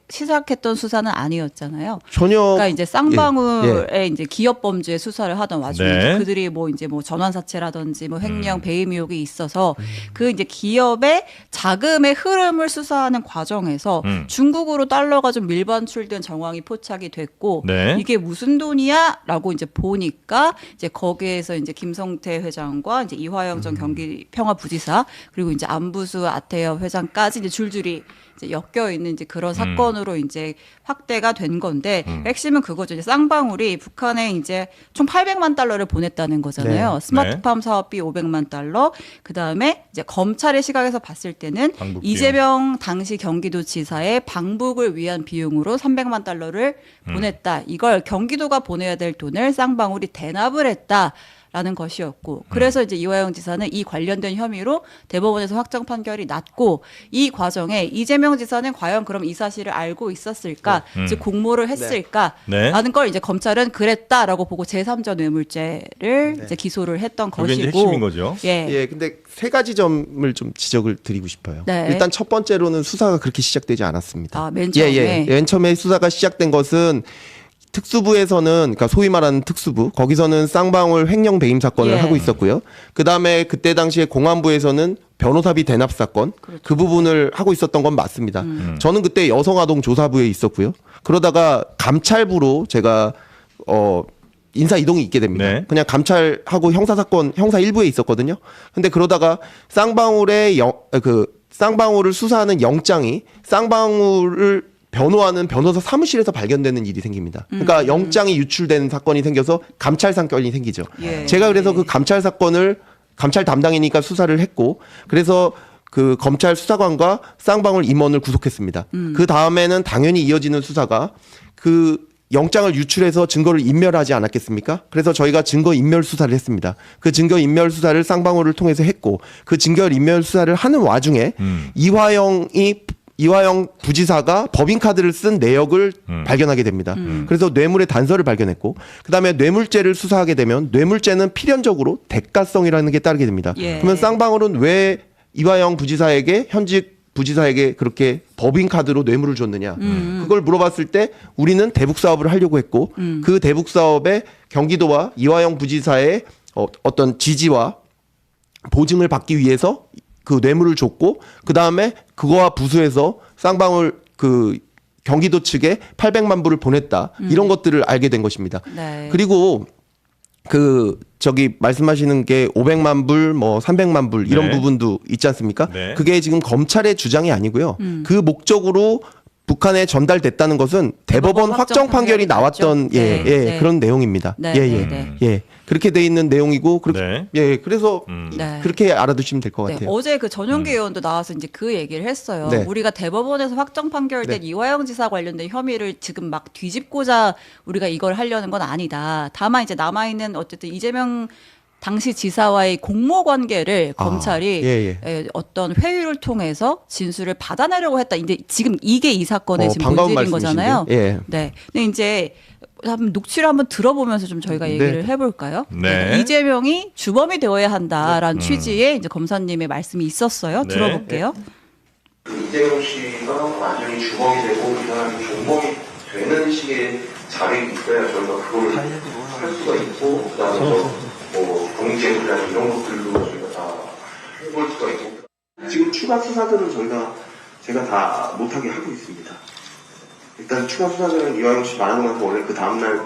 시작했던 수사는 아니었잖아요. 전혀 그러니까 이제 쌍방울의 이제 기업 범죄 수사를 하던 와중에 네. 이제 그들이 뭐 이제 뭐 전환사채라든지 뭐 횡령 배임 의혹이 있어서 그 이제 기업의 자금의 흐름을 수사하는 과정에서 중국으로 달러가 좀 밀반출된 정황이 포착이 됐고 네. 이게 무슨 돈이야라고 이제 보니까 이제 거기에서 이제 김성태 회장과 이제 이화영 전 경기평화부지사 그리고 이제 안부수 아태여 회장까지 이제 줄줄이 이제 엮여 있는 이제 그런 사건으로 이제 확대가 된 건데 핵심은 그거죠. 이제 쌍방울이 북한에 이제 총 800만 달러를 보냈다는 거잖아요. 네. 스마트팜 사업비 500만 달러. 그 다음에 이제 검찰의 시각에서 봤을 때는 방북 비용. 이재명 당시 경기도지사의 방북을 위한 비용으로 300만 달러를 보냈다. 이걸 경기도가 보내야 될 돈을 쌍방울이 대납을 했다. 라는 것이었고 그래서 이제 이화영 지사는 이 관련된 혐의로 대법원에서 확정 판결이 났고 이 과정에 이재명 지사는 과연 그럼 이 사실을 알고 있었을까 즉 공모를 했을까 네. 라는 걸 이제 검찰은 그랬다라고 보고 제3자 뇌물죄를 이제 기소를 했던 그게 이제 것이고 핵심인 거죠. 예. 예, 근데 세 가지 점을 좀 지적을 드리고 싶어요. 네. 일단 첫 번째로는 수사가 그렇게 시작되지 않았습니다. 아, 맨 처음에. 예. 맨 처음에 수사가 시작된 것은 특수부에서는 그러니까 소위 말하는 특수부 거기서는 쌍방울 횡령 배임 사건을 예. 하고 있었고요. 그다음에 그때 당시에 공안부에서는 변호사비 대납 사건 그 부분을 하고 있었던 건 맞습니다. 저는 그때 여성아동조사부에 있었고요. 그러다가 감찰부로 제가 인사 이동이 있게 됩니다. 네. 그냥 감찰하고 형사사건 형사 1부에 있었거든요. 근데 그러다가 쌍방울을 수사하는 영장이 쌍방울을 변호하는 변호사 사무실에서 발견되는 일이 생깁니다. 그러니까 영장이 유출된 사건이 생겨서 감찰 사건이 생기죠. 예. 제가 그래서 그 감찰 사건을 감찰 담당이니까 수사를 했고 그래서 그 검찰 수사관과 쌍방울 임원을 구속했습니다. 그 다음에는 당연히 이어지는 수사가 그 영장을 유출해서 증거를 인멸하지 않았겠습니까? 그래서 저희가 증거 인멸 수사를 했습니다. 그 증거 인멸 수사를 쌍방울을 통해서 했고 그 증거 인멸 수사를 하는 와중에 이화영 부지사가 법인카드를 쓴 내역을 발견하게 됩니다. 그래서 뇌물의 단서를 발견했고 그다음에 뇌물죄를 수사하게 되면 뇌물죄는 필연적으로 대가성이라는 게 따르게 됩니다. 예. 그러면 쌍방울은 왜 이화영 부지사에게 현직 부지사에게 그렇게 법인카드로 뇌물을 줬느냐. 그걸 물어봤을 때 우리는 대북사업을 하려고 했고 그 대북사업에 경기도와 이화영 부지사의 어떤 지지와 보증을 받기 위해서 그 뇌물을 줬고 그 다음에 그거와 부수해서 쌍방울 그 경기도 측에 800만 불을 보냈다 이런 것들을 알게 된 것입니다. 네. 그리고 그 저기 말씀하시는 게 500만 불, 뭐 300만 불 이런 네. 부분도 있지 않습니까? 네. 그게 지금 검찰의 주장이 아니고요. 그 목적으로 북한에 전달됐다는 것은 대법원 확정 판결이 나왔던 네. 네. 그런 내용입니다. 네. 예. 네. 예. 그렇게 돼 있는 내용이고 네. 예. 그래서 네. 그렇게 알아두시면 될 것 네, 같아요. 어제 그 전용기 의원도 나와서 이제 그 얘기를 했어요. 네. 우리가 대법원에서 확정 판결된 네. 이화영 지사 관련된 혐의를 지금 막 뒤집고자 우리가 이걸 하려는 건 아니다. 다만 이제 남아있는 어쨌든 이재명 당시 지사와의 공모 관계를 검찰이 어떤 회유를 통해서 진술을 받아내려고 했다. 근데 지금 이게 이 사건의 지금 반가운 본질인 거잖아요. 예. 네. 근데 이제 한번 녹취를 한번 들어보면서 좀 저희가 얘기를 해볼까요? 네. 이재명이 주범이 되어야 한다라는 취지의 이제 검사님의 말씀이 있었어요. 네. 들어볼게요. 이재명 씨가 완전히 주범이 되고 이 사람이 종범이 되는 식의 자백이 있어야 저희가 그걸 할 수가 있고 그다음에 뭐 동지애들이나 이런 것들도 저희가 다 해볼 수가 있고 지금 추가 수사들은 제가 다 못하게 하고 있습니다. 일단 추가 수사들은 이화영 씨 말하는 건 원래 그 다음날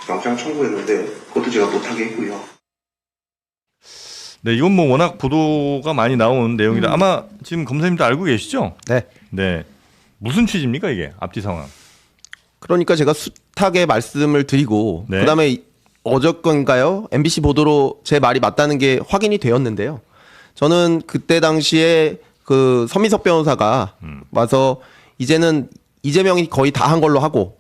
영장 청구했는데 그것도 제가 못하게 했고요. 네, 이건 뭐 워낙 보도가 많이 나온 내용이라 아마 지금 검사님도 알고 계시죠? 네. 네. 무슨 취지입니까 이게 앞뒤 상황? 그러니까 제가 숱하게 말씀을 드리고 네. 그다음에 어저건가요? MBC 보도로 제 말이 맞다는 게 확인이 되었는데요. 저는 그때 당시에 그 서민석 변호사가 와서 이제는 이재명이 거의 다 한 걸로 하고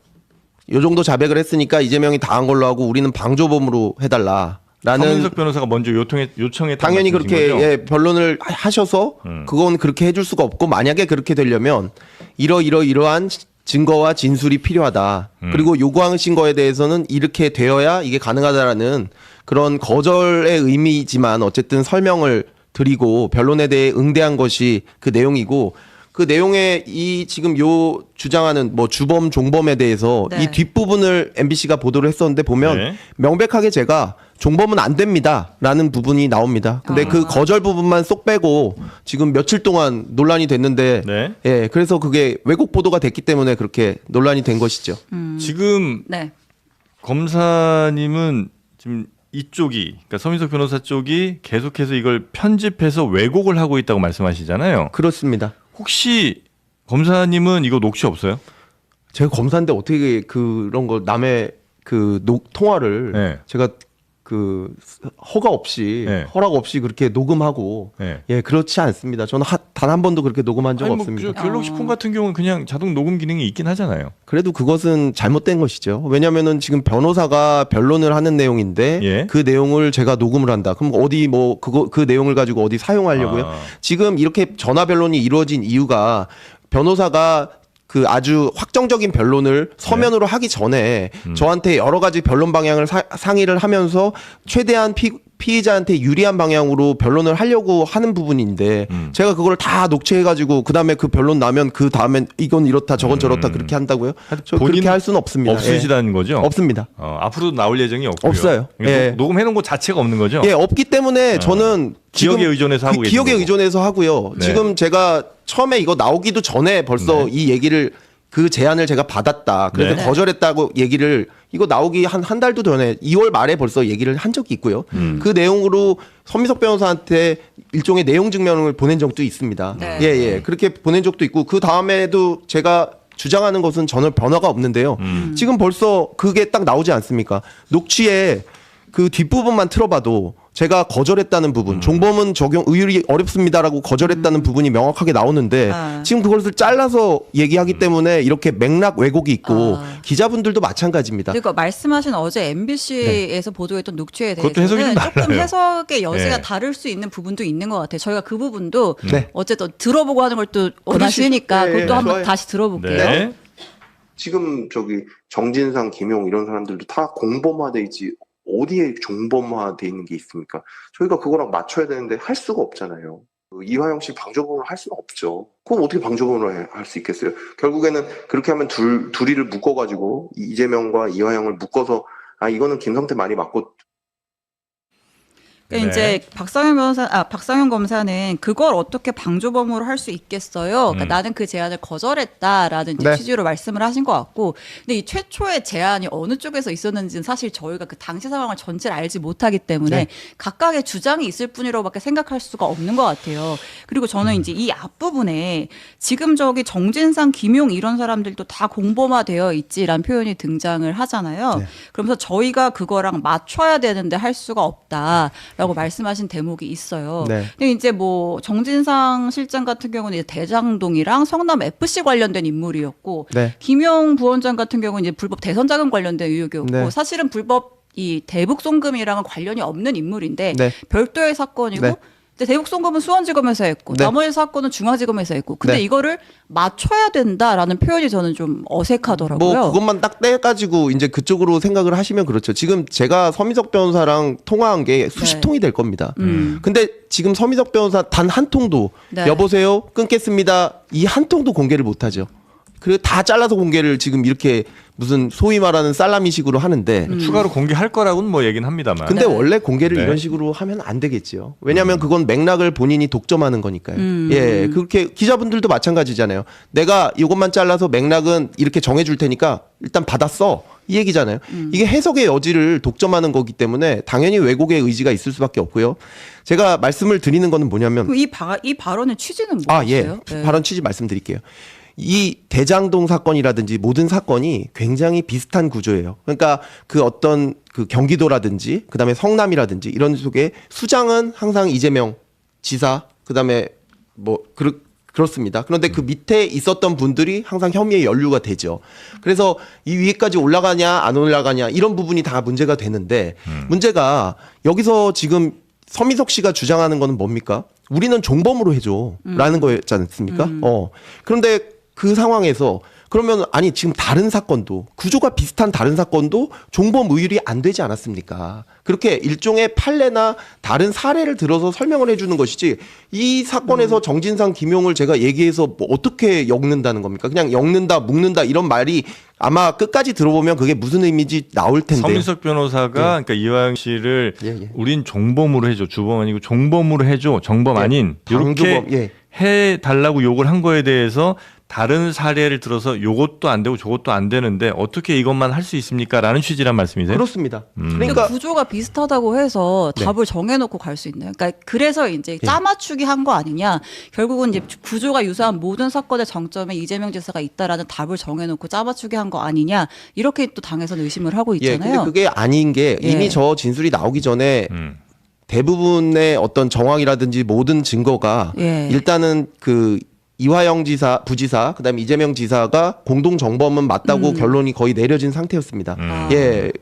요 정도 자백을 했으니까 이재명이 다 한 걸로 하고 우리는 방조범으로 해달라. 서민석 변호사가 먼저 요청했던 당연히 그렇게 거죠? 예, 변론을 하셔서 그건 그렇게 해줄 수가 없고 만약에 그렇게 되려면 이러한 증거와 진술이 필요하다. 그리고 요구하신 거에 대해서는 이렇게 되어야 이게 가능하다라는 그런 거절의 의미지만 어쨌든 설명을 드리고 변론에 대해 응대한 것이 그 내용이고 그 내용에 이 지금 요 주장하는 뭐 주범 종범에 대해서 네. 이 뒷부분을 MBC가 보도를 했었는데 보면 네. 명백하게 제가 종범은 안 됩니다라는 부분이 나옵니다. 근데 그 거절 부분만 쏙 빼고 지금 며칠 동안 논란이 됐는데 네. 예, 그래서 그게 왜곡 보도가 됐기 때문에 그렇게 논란이 된 것이죠. 지금 네. 검사님은 지금 이쪽이 그러니까 서민석 변호사 쪽이 계속해서 이걸 편집해서 왜곡을 하고 있다고 말씀하시잖아요. 그렇습니다. 혹시 검사님은 이거 녹취 없어요? 제가 검사인데 어떻게 그런 거 남의 그 통화를 네. 제가 그 허락 없이 그렇게 녹음하고 예 그렇지 않습니다. 저는 단 한 번도 그렇게 녹음한 적 없습니다. 갤럭시폰 같은 경우는 그냥 자동 녹음 기능이 있긴 하잖아요. 그래도 그것은 잘못된 것이죠. 왜냐하면은 지금 변호사가 변론을 하는 내용인데 예. 그 내용을 제가 녹음을 한다. 그럼 어디 뭐 그 내용을 가지고 어디 사용하려고요? 지금 이렇게 전화 변론이 이루어진 이유가 변호사가 그 아주 확정적인 변론을 서면으로 하기 전에 저한테 여러 가지 변론 방향을 상의를 하면서 최대한 피의자한테 유리한 방향으로 변론을 하려고 하는 부분인데 제가 그걸 다 녹취해가지고 그 다음에 그 변론 나면 그 다음엔 이건 이렇다 저건 저렇다 그렇게 한다고요? 저 그렇게 할 수는 없습니다. 없으시다는 거죠? 없습니다. 앞으로도 나올 예정이 없고요. 없어요. 그러니까 예. 녹음해놓은 것 자체가 없는 거죠? 예, 없기 때문에 저는 기억에 의존해서 하고 계신 기억에 거고. 의존해서 하고요. 네. 지금 제가 처음에 이거 나오기도 전에 벌써 이 얘기를 그 제안을 제가 받았다. 그래서 네. 거절했다고 얘기를 이거 나오기 한 달도 전에 2월 말에 벌써 얘기를 한 적이 있고요. 그 내용으로 서민석 변호사한테 일종의 내용 증명을 보낸 적도 있습니다. 네. 예, 예. 그렇게 보낸 적도 있고 그 다음에도 제가 주장하는 것은 전혀 변화가 없는데요. 지금 벌써 그게 딱 나오지 않습니까? 녹취에 그 뒷부분만 틀어봐도 제가 거절했다는 부분, 종범은 적용 의율이 어렵습니다라고 거절했다는 부분이 명확하게 나오는데 지금 그것을 잘라서 얘기하기 때문에 이렇게 맥락 왜곡이 있고 기자분들도 마찬가지입니다. 그러니까 말씀하신 어제 MBC에서 보도했던 녹취에 그것도 해석이 좀 대해서는 조금 달라요. 해석의 여지가 네. 다를 수 있는 부분도 있는 것 같아요. 저희가 그 부분도 네. 어쨌든 들어보고 하는 걸 또 원하시니까 예, 그것도 한번 좋아요. 다시 들어볼게요. 네. 지금 저기 정진상, 김용 이런 사람들도 다 공범화돼 있지 어디에 종범화돼 있는 게 있습니까? 저희가 그거랑 맞춰야 되는데 할 수가 없잖아요. 이화영 씨 방조범을 할 수가 없죠. 그럼 어떻게 방조범을 할 수 있겠어요? 결국에는 그렇게 하면 둘이를 묶어가지고 이재명과 이화영을 묶어서 이거는 김성태 말이 맞고. 그러니까 이제 박상현 검사는 그걸 어떻게 방조범으로 할 수 있겠어요? 그러니까 나는 그 제안을 거절했다라는 이제 네. 취지로 말씀을 하신 것 같고, 근데 이 최초의 제안이 어느 쪽에서 있었는지는 사실 저희가 그 당시 상황을 전체를 알지 못하기 때문에 네. 각각의 주장이 있을 뿐이라고밖에 생각할 수가 없는 것 같아요. 그리고 저는 이제 이 앞부분에 지금 저기 정진상, 김용 이런 사람들도 다 공범화되어 있지라는 표현이 등장을 하잖아요. 네. 그러면서 저희가 그거랑 맞춰야 되는데 할 수가 없다. 라고 말씀하신 대목이 있어요. 네. 근데 이제 뭐 정진상 실장 같은 경우는 이제 대장동이랑 성남 FC 관련된 인물이었고, 네. 김용 부원장 같은 경우는 이제 불법 대선 자금 관련된 의혹이었고, 네. 사실은 불법 이 대북 송금이랑은 관련이 없는 인물인데 네. 별도의 사건이고. 네. 근데 대북 송금은 수원지검에서 했고 네. 나머지 사건은 중앙지검에서 했고 근데 네. 이거를 맞춰야 된다라는 표현이 저는 좀 어색하더라고요. 뭐 그것만 딱 떼가지고 이제 그쪽으로 생각을 하시면 그렇죠. 지금 제가 서민석 변호사랑 통화한 게 수십 네. 통이 될 겁니다. 근데 지금 서민석 변호사 단 한 통도 네. 여보세요 끊겠습니다 이 한 통도 공개를 못하죠. 그리고 다 잘라서 공개를 지금 이렇게 무슨 소위 말하는 살라미식으로 하는데 추가로 공개할 거라고는 뭐 얘기는 합니다만. 근데 원래 공개를 네. 이런 식으로 하면 안 되겠지요. 왜냐하면 그건 맥락을 본인이 독점하는 거니까요. 예, 그렇게 기자분들도 마찬가지잖아요. 내가 이것만 잘라서 맥락은 이렇게 정해줄 테니까 일단 받았어 이 얘기잖아요. 이게 해석의 여지를 독점하는 거기 때문에 당연히 왜곡의 의지가 있을 수밖에 없고요. 제가 말씀을 드리는 거는 뭐냐면 이 발언의 취지는 예, 뭐였어요? 네. 발언 취지 말씀드릴게요. 이 대장동 사건이라든지 모든 사건이 굉장히 비슷한 구조예요. 그러니까 그 어떤 그 경기도라든지 그다음에 성남이라든지 이런 속에 수장은 항상 이재명 지사 그다음에 뭐 그렇습니다. 그런데 그 밑에 있었던 분들이 항상 혐의에 연루가 되죠. 그래서 이 위에까지 올라가냐 안 올라가냐 이런 부분이 다 문제가 되는데 문제가 여기서 지금 서민석 씨가 주장하는 거는 뭡니까? 우리는 종범으로 해줘라는 거였지 않습니까? 그런데 그 상황에서 그러면 아니 지금 다른 사건도 구조가 비슷한 다른 사건도 종범 의율이 안 되지 않았습니까? 그렇게 일종의 판례나 다른 사례를 들어서 설명을 해주는 것이지 이 사건에서 정진상 김용을 제가 얘기해서 뭐 어떻게 엮는다는 겁니까? 그냥 엮는다 묶는다 이런 말이 아마 끝까지 들어보면 그게 무슨 의미인지 나올 텐데. 서민석 변호사가 그러니까 이화영 씨를 우린 종범으로 해줘. 주범 아니고 종범으로 해줘. 정범 아닌 이렇게 해달라고 욕을 한 거에 대해서 다른 사례를 들어서 요것도 안 되고 저것도 안 되는데 어떻게 이것만 할 수 있습니까? 라는 취지란 말씀이세요? 그렇습니다. 그러니까 구조가 비슷하다고 해서 답을 정해놓고 갈 수 있나요? 그러니까 그래서 이제 짜맞추기 한 거 아니냐? 결국은 이제 구조가 유사한 모든 사건의 정점에 이재명 지사가 있다라는 답을 정해놓고 짜맞추기 한 거 아니냐? 이렇게 또 당에서는 의심을 하고 있잖아요. 근데 그게 아닌 게 이미 저 진술이 나오기 전에 대부분의 어떤 정황이라든지 모든 증거가 일단은 그 이화영 지사, 부지사, 그다음에 이재명 지사가 공동 정범은 맞다고 결론이 거의 내려진 상태였습니다.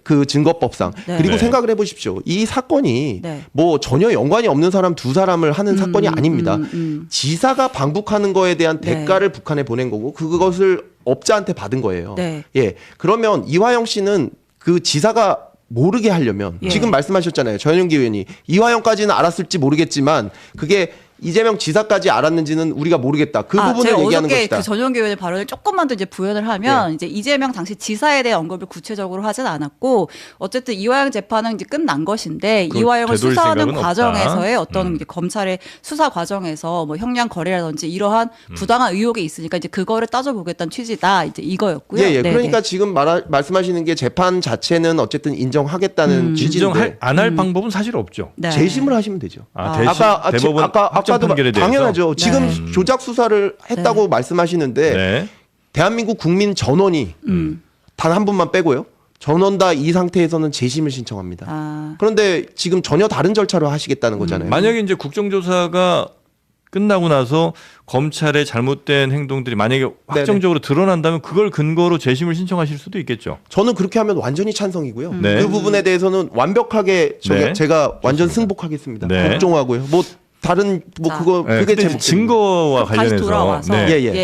그 증거법상. 그리고 생각을 해보십시오. 이 사건이 뭐 전혀 연관이 없는 사람 두 사람을 하는 사건이 아닙니다. 지사가 방북하는 거에 대한 대가를 북한에 보낸 거고 그것을 업자한테 받은 거예요. 그러면 이화영 씨는 그 지사가 모르게 하려면 지금 말씀하셨잖아요. 전용기 의원이 이화영까지는 알았을지 모르겠지만 그게 이재명 지사까지 알았는지는 우리가 모르겠다. 그 부분을 제가 얘기하는 어저께 것이다. 그 전용기 의원의 발언을 조금만 더 이제 부연을 하면 이제 이재명 당시 지사에 대한 언급을 구체적으로 하진 않았고 어쨌든 이화영 재판은 이제 끝난 것인데 이화영을 수사하는 과정에서의 어떤 이제 검찰의 수사 과정에서 뭐 형량 거래라든지 이러한 부당한 의혹이 있으니까 이제 그거를 따져보겠다는 취지다. 이제 이거였고요. 그러니까 지금 말씀하시는 게 재판 자체는 어쨌든 인정하겠다는 취지인데 인정 안 할 방법은 사실 없죠. 재심을 하시면 되죠. 대법원 아까도 당연하죠. 지금 조작 수사를 했다고 말씀하시는데 대한민국 국민 전원이 단 한 분만 빼고요. 전원 다 이 상태에서는 재심을 신청합니다. 그런데 지금 전혀 다른 절차로 하시겠다는 거잖아요. 만약에 이제 국정조사가 끝나고 나서 검찰의 잘못된 행동들이 만약에 확정적으로 드러난다면 그걸 근거로 재심을 신청하실 수도 있겠죠. 저는 그렇게 하면 완전히 찬성이고요. 그 부분에 대해서는 완벽하게 제가 완전 승복하겠습니다. 국정하고요. 뭐 다른 뭐 그거 그게 제 증거와 관련해서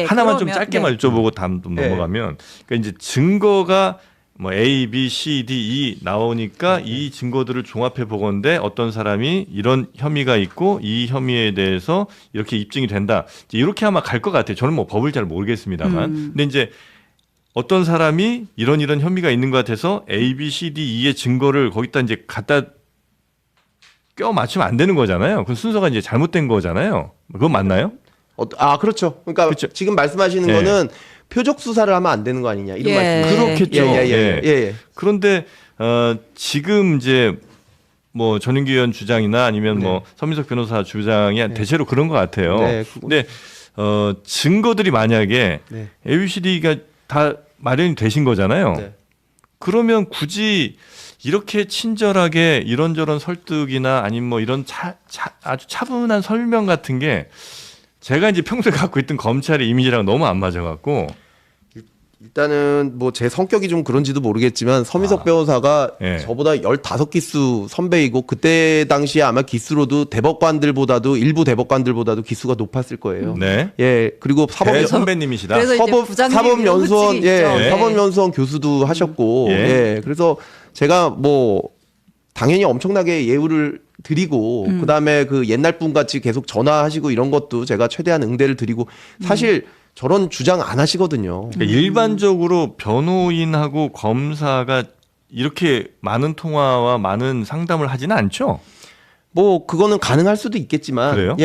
하나만 좀 그러면, 짧게만 여쭤보고 다음 좀 넘어가면 그러니까 이제 증거가 뭐 A, B, C, D, E 나오니까 이 증거들을 종합해 보건데 어떤 사람이 이런 혐의가 있고 이 혐의에 대해서 이렇게 입증이 된다. 이렇게 아마 갈 것 같아요. 저는 뭐 법을 잘 모르겠습니다만. 근데 이제 어떤 사람이 이런 혐의가 있는 것 같아서 A, B, C, D, E의 증거를 거기다 이제 갖다 껴 맞추면 안 되는 거잖아요. 그 순서가 이제 잘못된 거잖아요. 그건 맞나요? 그렇죠. 그러니까 그렇죠. 지금 말씀하시는 거는 표적 수사를 하면 안 되는 거 아니냐 이런 말씀. 그렇겠죠. 그런데 지금 이제 뭐 전윤기 의원 주장이나 아니면 뭐 서민석 변호사 주장이 대체로 그런 것 같아요. 근데 증거들이 만약에 ABCD가 다 마련이 되신 거잖아요. 그러면 굳이 이렇게 친절하게 이런저런 설득이나 아니면 뭐 이런 아주 차분한 설명 같은 게 제가 이제 평소에 갖고 있던 검찰의 이미지랑 너무 안 맞아갖고 일단은 뭐 제 성격이 좀 그런지도 모르겠지만 서민석 변호사가 저보다 15기수 선배이고 그때 당시에 아마 기수로도 대법관들보다도 일부 대법관들보다도 기수가 높았을 거예요. 그리고 선배님이시다. 사법연수원 사법연수원 교수도 하셨고 그래서 제가 뭐 당연히 엄청나게 예우를 드리고 그다음에 그 옛날 분 같이 계속 전화하시고 이런 것도 제가 최대한 응대를 드리고 사실 저런 주장 안 하시거든요. 그러니까 일반적으로 변호인하고 검사가 이렇게 많은 통화와 많은 상담을 하지는 않죠. 뭐 그거는 가능할 수도 있겠지만 그래요?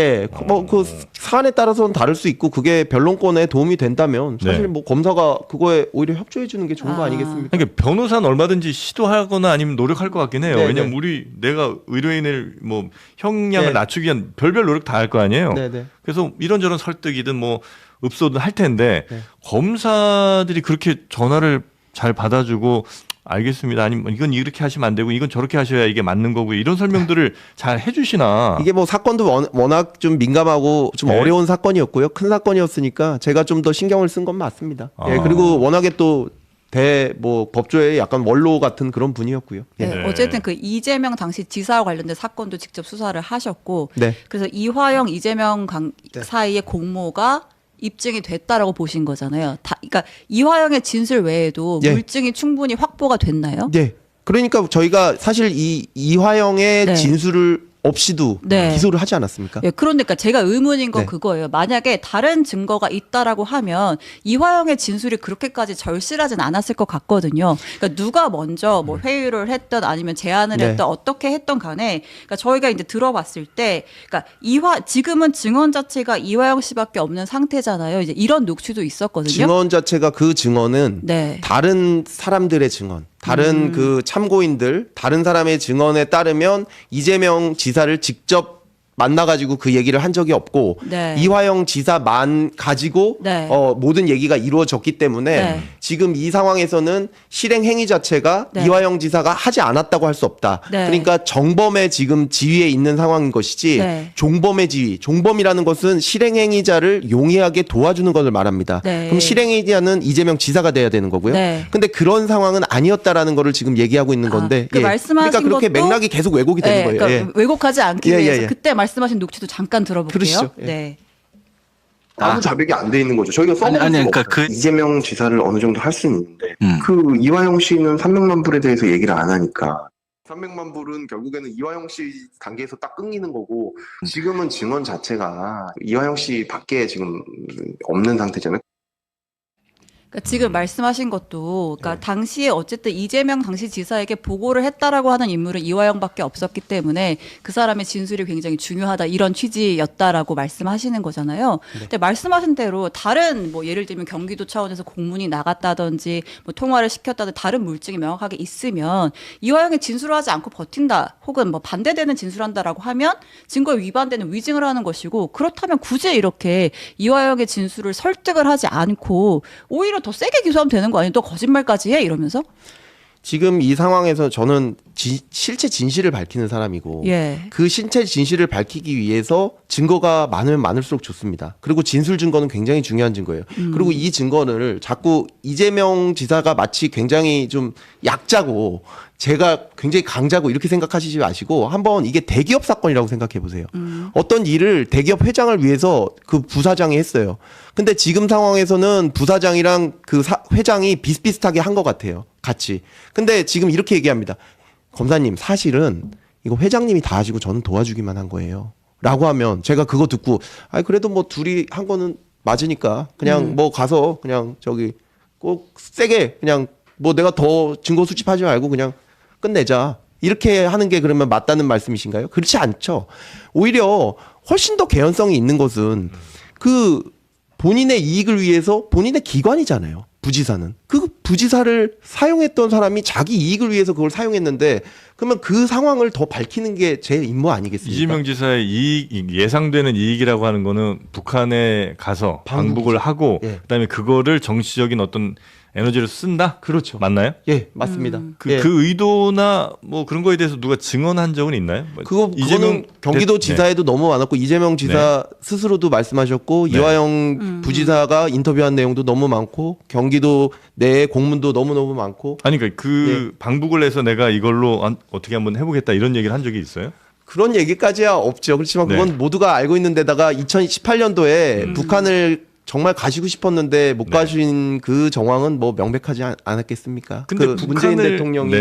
뭐 그 사안에 따라서는 다를 수 있고 그게 변론권에 도움이 된다면 사실 뭐 검사가 그거에 오히려 협조해 주는 게 좋은 거 아니겠습니까? 그러니까 변호사는 얼마든지 시도하거나 아니면 노력할 것 같긴 해요. 왜냐면 내가 의뢰인을 뭐 형량을 낮추기 위한 별별 노력 다 할 거 아니에요. 그래서 이런저런 설득이든 뭐 읍소든 할 텐데 검사들이 그렇게 전화를 잘 받아주고 알겠습니다. 아니면 이건 이렇게 하시면 안 되고 이건 저렇게 하셔야 이게 맞는 거고 이런 설명들을 잘 해주시나. 이게 뭐 사건도 워낙 좀 민감하고 좀 네. 어려운 사건이었고요. 큰 사건이었으니까 제가 좀 더 신경을 쓴 건 맞습니다. 예, 아. 그리고 워낙에 또 법조의 약간 원로 같은 그런 분이었고요. 예. 네, 어쨌든 그 이재명 당시 지사와 관련된 사건도 직접 수사를 하셨고, 네. 그래서 이화영, 이재명 네. 사이의 공모가 입증이 됐다라고 보신 거잖아요. 그러니까 이화영의 진술 외에도 예. 물증이 충분히 확보가 됐나요? 네. 그러니까 저희가 사실 이화영의 네. 진술을 없이도 네. 기소를 하지 않았습니까? 예, 그러니까 제가 의문인 건 네. 그거예요. 만약에 다른 증거가 있다라고 하면 이화영의 진술이 그렇게까지 절실하진 않았을 것 같거든요. 그러니까 누가 먼저 뭐 회유를 했던 아니면 제안을 네. 했던 어떻게 했던 간에 그러니까 저희가 이제 들어봤을 때 그러니까 지금은 증언 자체가 이화영 씨밖에 없는 상태잖아요. 이제 이런 녹취도 있었거든요. 증언 자체가 그 증언은 네. 다른 사람들의 증언, 다른 그 참고인들, 다른 사람의 증언에 따르면 이재명 지사를 직접 만나가지고 그 얘기를 한 적이 없고 네. 이화영 지사만 가지고 네. 모든 얘기가 이루어졌기 때문에 네. 지금 이 상황에서는 실행 행위 자체가 네. 이화영 지사가 하지 않았다고 할 수 없다. 네. 그러니까 정범의 지금 지위에 있는 상황인 것이지 네. 종범의 지위. 종범이라는 것은 실행 행위자를 용이하게 도와주는 것을 말합니다. 네. 그럼 실행 행위자는 이재명 지사가 돼야 되는 거고요. 네. 근데 그런 상황은 아니었다라는 거를 지금 얘기하고 있는 건데 그 말씀하신 그러니까 그렇게 것도 맥락이 계속 왜곡이 되는 네, 거예요. 그러니까 왜곡하지 않기 예, 예, 위해서 예. 그때 말씀하신 녹취도 잠깐 들어볼게요. 들으시죠. 예. 네. 아무 자백이 안 돼 있는 거죠. 저희가 써볼 수가 그러니까 없어요. 이재명 지사를 어느 정도 할 수는 있는데 그 이화영 씨는 300만 불에 대해서 얘기를 안 하니까 300만 불은 결국에는 이화영 씨 단계에서 딱 끊기는 거고 지금은 증언 자체가 이화영 씨 밖에 지금 없는 상태잖아요. 그러니까 지금 말씀하신 것도 그러니까 당시에 어쨌든 이재명 당시 지사에게 보고를 했다라고 하는 인물은 이화영밖에 없었기 때문에 그 사람의 진술이 굉장히 중요하다 이런 취지였다라고 말씀하시는 거잖아요. 근데 말씀하신 대로 다른 뭐 예를 들면 경기도 차원에서 공문이 나갔다든지 뭐 통화를 시켰다든지 다른 물증이 명확하게 있으면 이화영이 진술을 하지 않고 버틴다 혹은 뭐 반대되는 진술한다라고 하면 증거에 위반되는 위증을 하는 것이고 그렇다면 굳이 이렇게 이화영의 진술을 설득을 하지 않고 오히려 더 세게 기소하면 되는 거 아니에요? 너 거짓말까지 해? 이러면서? 지금 이 상황에서 저는 실체 진실을 밝히는 사람이고 예. 그 실체 진실을 밝히기 위해서 증거가 많으면 많을수록 좋습니다. 그리고 진술 증거는 굉장히 중요한 증거예요. 그리고 이 증거를 자꾸 이재명 지사가 마치 굉장히 좀 약자고 제가 굉장히 강자고 이렇게 생각하시지 마시고 한번 이게 대기업 사건이라고 생각해 보세요. 어떤 일을 대기업 회장을 위해서 그 부사장이 했어요. 근데 지금 상황에서는 부사장이랑 그 회장이 비슷비슷하게 한 것 같아요. 같이. 근데 지금 이렇게 얘기합니다. 검사님 사실은 이거 회장님이 다 하시고 저는 도와주기만 한 거예요. 라고 하면 제가 그거 듣고 그래도 뭐 둘이 한 거는 맞으니까 그냥 뭐 가서 그냥 저기 꼭 세게 그냥 뭐 내가 더 증거 수집하지 말고 그냥 끝내자. 이렇게 하는 게 그러면 맞다는 말씀이신가요? 그렇지 않죠. 오히려 훨씬 더 개연성이 있는 것은 그 본인의 이익을 위해서 본인의 기관이잖아요. 부지사는. 그 부지사를 사용했던 사람이 자기 이익을 위해서 그걸 사용했는데 그러면 그 상황을 더 밝히는 게 제 임무 아니겠습니까? 이재명 지사의 예상되는 이익이라고 하는 거는 북한에 가서 방북을 하고 예. 그다음에 그거를 정치적인 어떤 에너지를 쓴다? 그렇죠. 맞나요? 예, 맞습니다. 그 의도나 뭐 그런 거에 대해서 누가 증언한 적은 있나요? 그거는 경기도 지사에도 너무 많았고 이재명 지사 스스로도 말씀하셨고 이화영 부지사가 인터뷰한 내용도 너무 많고 경기도 내 공문도 너무너무 많고 아니 그러니까 방북을 해서 내가 이걸로 어떻게 한번 해보겠다 이런 얘기를 한 적이 있어요? 그런 얘기까지야 없죠. 그렇지만 그건 모두가 알고 있는 데다가 2018년도에 북한을 정말 가시고 싶었는데 못 가신 그 정황은 뭐 명백하지 않았겠습니까? 근데 그 문재인 대통령이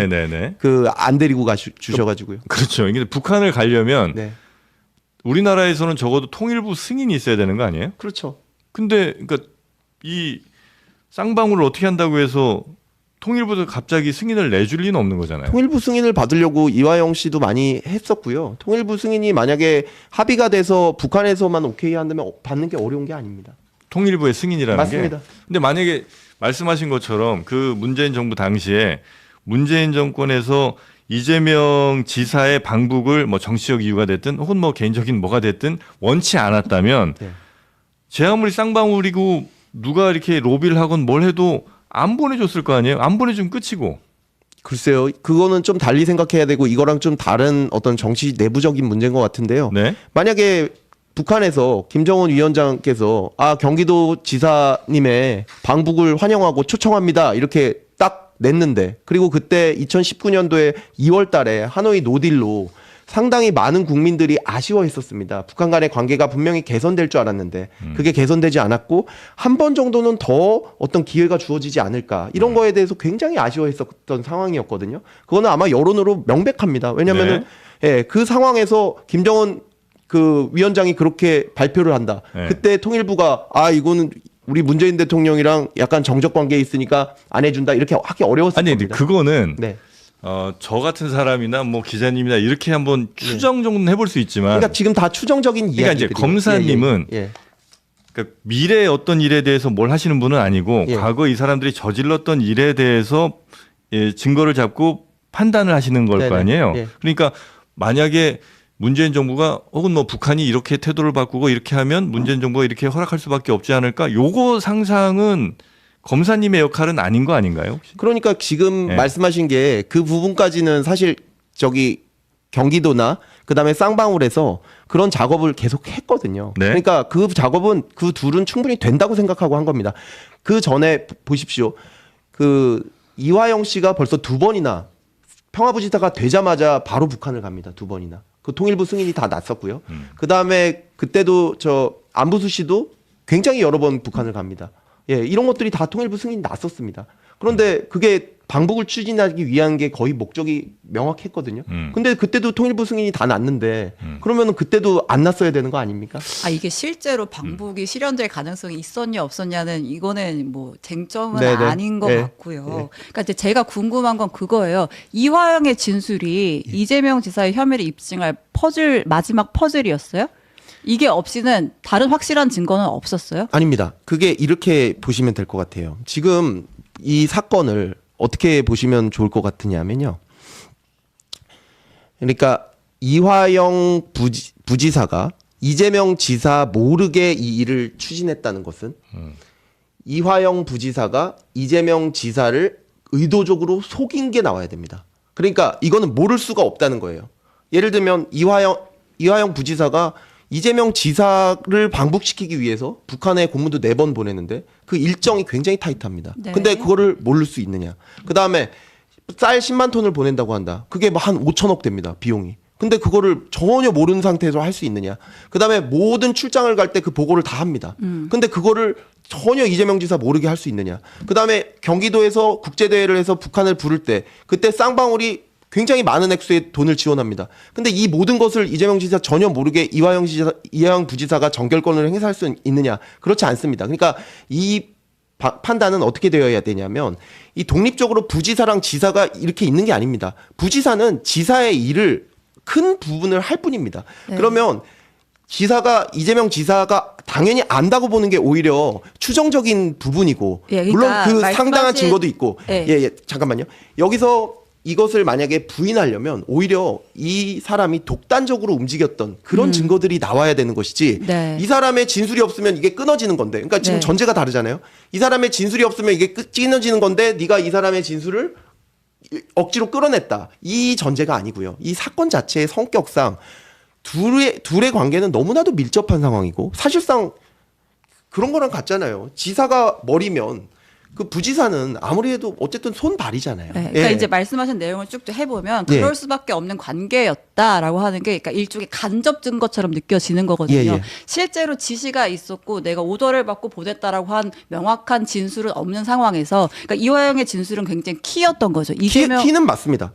그 안 데리고 주셔가지고요. 그렇죠. 이게 북한을 가려면 우리나라에서는 적어도 통일부 승인이 있어야 되는 거 아니에요? 그렇죠. 근데 그러니까 이 쌍방울을 어떻게 한다고 해서 통일부도 갑자기 승인을 내줄 리는 없는 거잖아요. 통일부 승인을 받으려고 이화영 씨도 많이 했었고요. 통일부 승인이 만약에 합의가 돼서 북한에서만 오케이 한다면 받는 게 어려운 게 아닙니다. 통일부의 승인이라는 맞습니다. 게. 근데 만약에 말씀하신 것처럼 그 문재인 정부 당시에 문재인 정권에서 이재명 지사의 방북을 뭐 정치적 이유가 됐든 혹은 뭐 개인적인 뭐가 됐든 원치 않았다면 제 아무리 쌍방울이고 누가 이렇게 로비를 하건 뭘 해도 안 보내줬을 거 아니에요? 안 보내주면 끝이고. 글쎄요. 그거는 좀 달리 생각해야 되고 이거랑 좀 다른 어떤 정치 내부적인 문제인 것 같은데요. 네. 만약에 북한에서 김정은 위원장께서 경기도 지사님의 방북을 환영하고 초청합니다. 이렇게 딱 냈는데 그리고 그때 2019년도에 2월 달에 하노이 노딜로 상당히 많은 국민들이 아쉬워했었습니다. 북한 간의 관계가 분명히 개선될 줄 알았는데 그게 개선되지 않았고 한 번 정도는 더 어떤 기회가 주어지지 않을까 이런 거에 대해서 굉장히 아쉬워했었던 상황이었거든요. 그거는 아마 여론으로 명백합니다. 왜냐하면은 그 상황에서 김정은 그 위원장이 그렇게 발표를 한다. 그때 통일부가 이거는 우리 문재인 대통령이랑 약간 정적 관계에 있으니까 안 해준다 이렇게 하기 어려웠을 아니, 겁니다. 그거는 네. 저 같은 사람이나 뭐 기자님이나 이렇게 한번 추정 정도는 해볼 수 있지만, 그러니까 지금 다 추정적인 이야기들이에요. 그러니까 이제 검사님은 그러니까 미래의 어떤 일에 대해서 뭘 하시는 분은 아니고 과거 이 사람들이 저질렀던 일에 대해서 증거를 잡고 판단을 하시는 걸 거 아니에요. 그러니까 만약에 문재인 정부가 혹은 뭐 북한이 이렇게 태도를 바꾸고 이렇게 하면 문재인 정부가 이렇게 허락할 수밖에 없지 않을까? 요거 상상은 검사님의 역할은 아닌 거 아닌가요? 혹시? 그러니까 지금 말씀하신 게 그 부분까지는 사실 저기 경기도나 그다음에 쌍방울에서 그런 작업을 계속 했거든요. 그러니까 그 작업은 그 둘은 충분히 된다고 생각하고 한 겁니다. 그 전에 보십시오. 그 이화영 씨가 벌써 2번이나 평화부지사가 되자마자 바로 북한을 갑니다. 2번이나. 그 통일부 승인이 다 났었고요. 그다음에 그때도 저 안부수 씨도 굉장히 여러 번 북한을 갑니다. 이런 것들이 다 통일부 승인이 났었습니다. 그런데 그게 방북을 추진하기 위한 게 거의 목적이 명확했거든요. 근데 그때도 통일부 승인이 다 났는데 그러면은 그때도 안 났어야 되는 거 아닙니까? 이게 실제로 방북이 실현될 가능성이 있었냐 없었냐는 이거는 뭐 쟁점은 네네. 아닌 것 같고요. 그러니까 이제 제가 궁금한 건 그거예요. 이화영의 진술이 이재명 지사의 혐의를 입증할 마지막 퍼즐이었어요? 이게 없이는 다른 확실한 증거는 없었어요? 아닙니다. 그게 이렇게 보시면 될 것 같아요. 지금 이 사건을 어떻게 보시면 좋을 것 같으냐면요. 그러니까 이화영 부지사가 이재명 지사 모르게 이 일을 추진했다는 것은 이화영 부지사가 이재명 지사를 의도적으로 속인 게 나와야 됩니다. 그러니까 이거는 모를 수가 없다는 거예요. 예를 들면 이화영 부지사가 이재명 지사를 방북시키기 위해서 북한에 공문도 4번 보내는데 그 일정이 굉장히 타이트합니다. 근데 그거를 모를 수 있느냐. 그다음에 쌀 10만 톤을 보낸다고 한다. 그게 뭐 한 5천억 됩니다. 비용이. 근데 그거를 전혀 모르는 상태에서 할 수 있느냐. 그다음에 모든 출장을 갈 때 그 보고를 다 합니다. 근데 그거를 전혀 이재명 지사 모르게 할 수 있느냐. 그다음에 경기도에서 국제대회를 해서 북한을 부를 때 그때 쌍방울이 굉장히 많은 액수의 돈을 지원합니다. 근데 이 모든 것을 이재명 지사 전혀 모르게 이화영 부지사가 정결권을 행사할 수 있느냐? 그렇지 않습니다. 그러니까 이 판단은 어떻게 되어야 되냐면 이 독립적으로 부지사랑 지사가 이렇게 있는 게 아닙니다. 부지사는 지사의 일을 큰 부분을 할 뿐입니다. 그러면 이재명 지사가 당연히 안다고 보는 게 오히려 추정적인 부분이고 그러니까 물론 그 상당한 증거도 있고 잠깐만요. 여기서 이것을 만약에 부인하려면 오히려 이 사람이 독단적으로 움직였던 그런 증거들이 나와야 되는 것이지 이 사람의 진술이 없으면 이게 끊어지는 건데 그러니까 지금 전제가 다르잖아요. 이 사람의 진술이 없으면 이게 끊어지는 건데 네가 이 사람의 진술을 억지로 끌어냈다. 이 전제가 아니고요. 이 사건 자체의 성격상 둘의 관계는 너무나도 밀접한 상황이고 사실상 그런 거랑 같잖아요. 지사가 머리면 그 부지사는 아무리 해도 어쨌든 손발이잖아요. 그러니까 이제 말씀하신 내용을 쭉 해보면 그럴 수밖에 없는 관계였다라고 하는 게 그러니까 일종의 간접 증거처럼 느껴지는 거거든요. 실제로 지시가 있었고 내가 오더를 받고 보냈다라고 한 명확한 진술은 없는 상황에서 그러니까 이화영의 진술은 굉장히 키였던 거죠. 키는 맞습니다.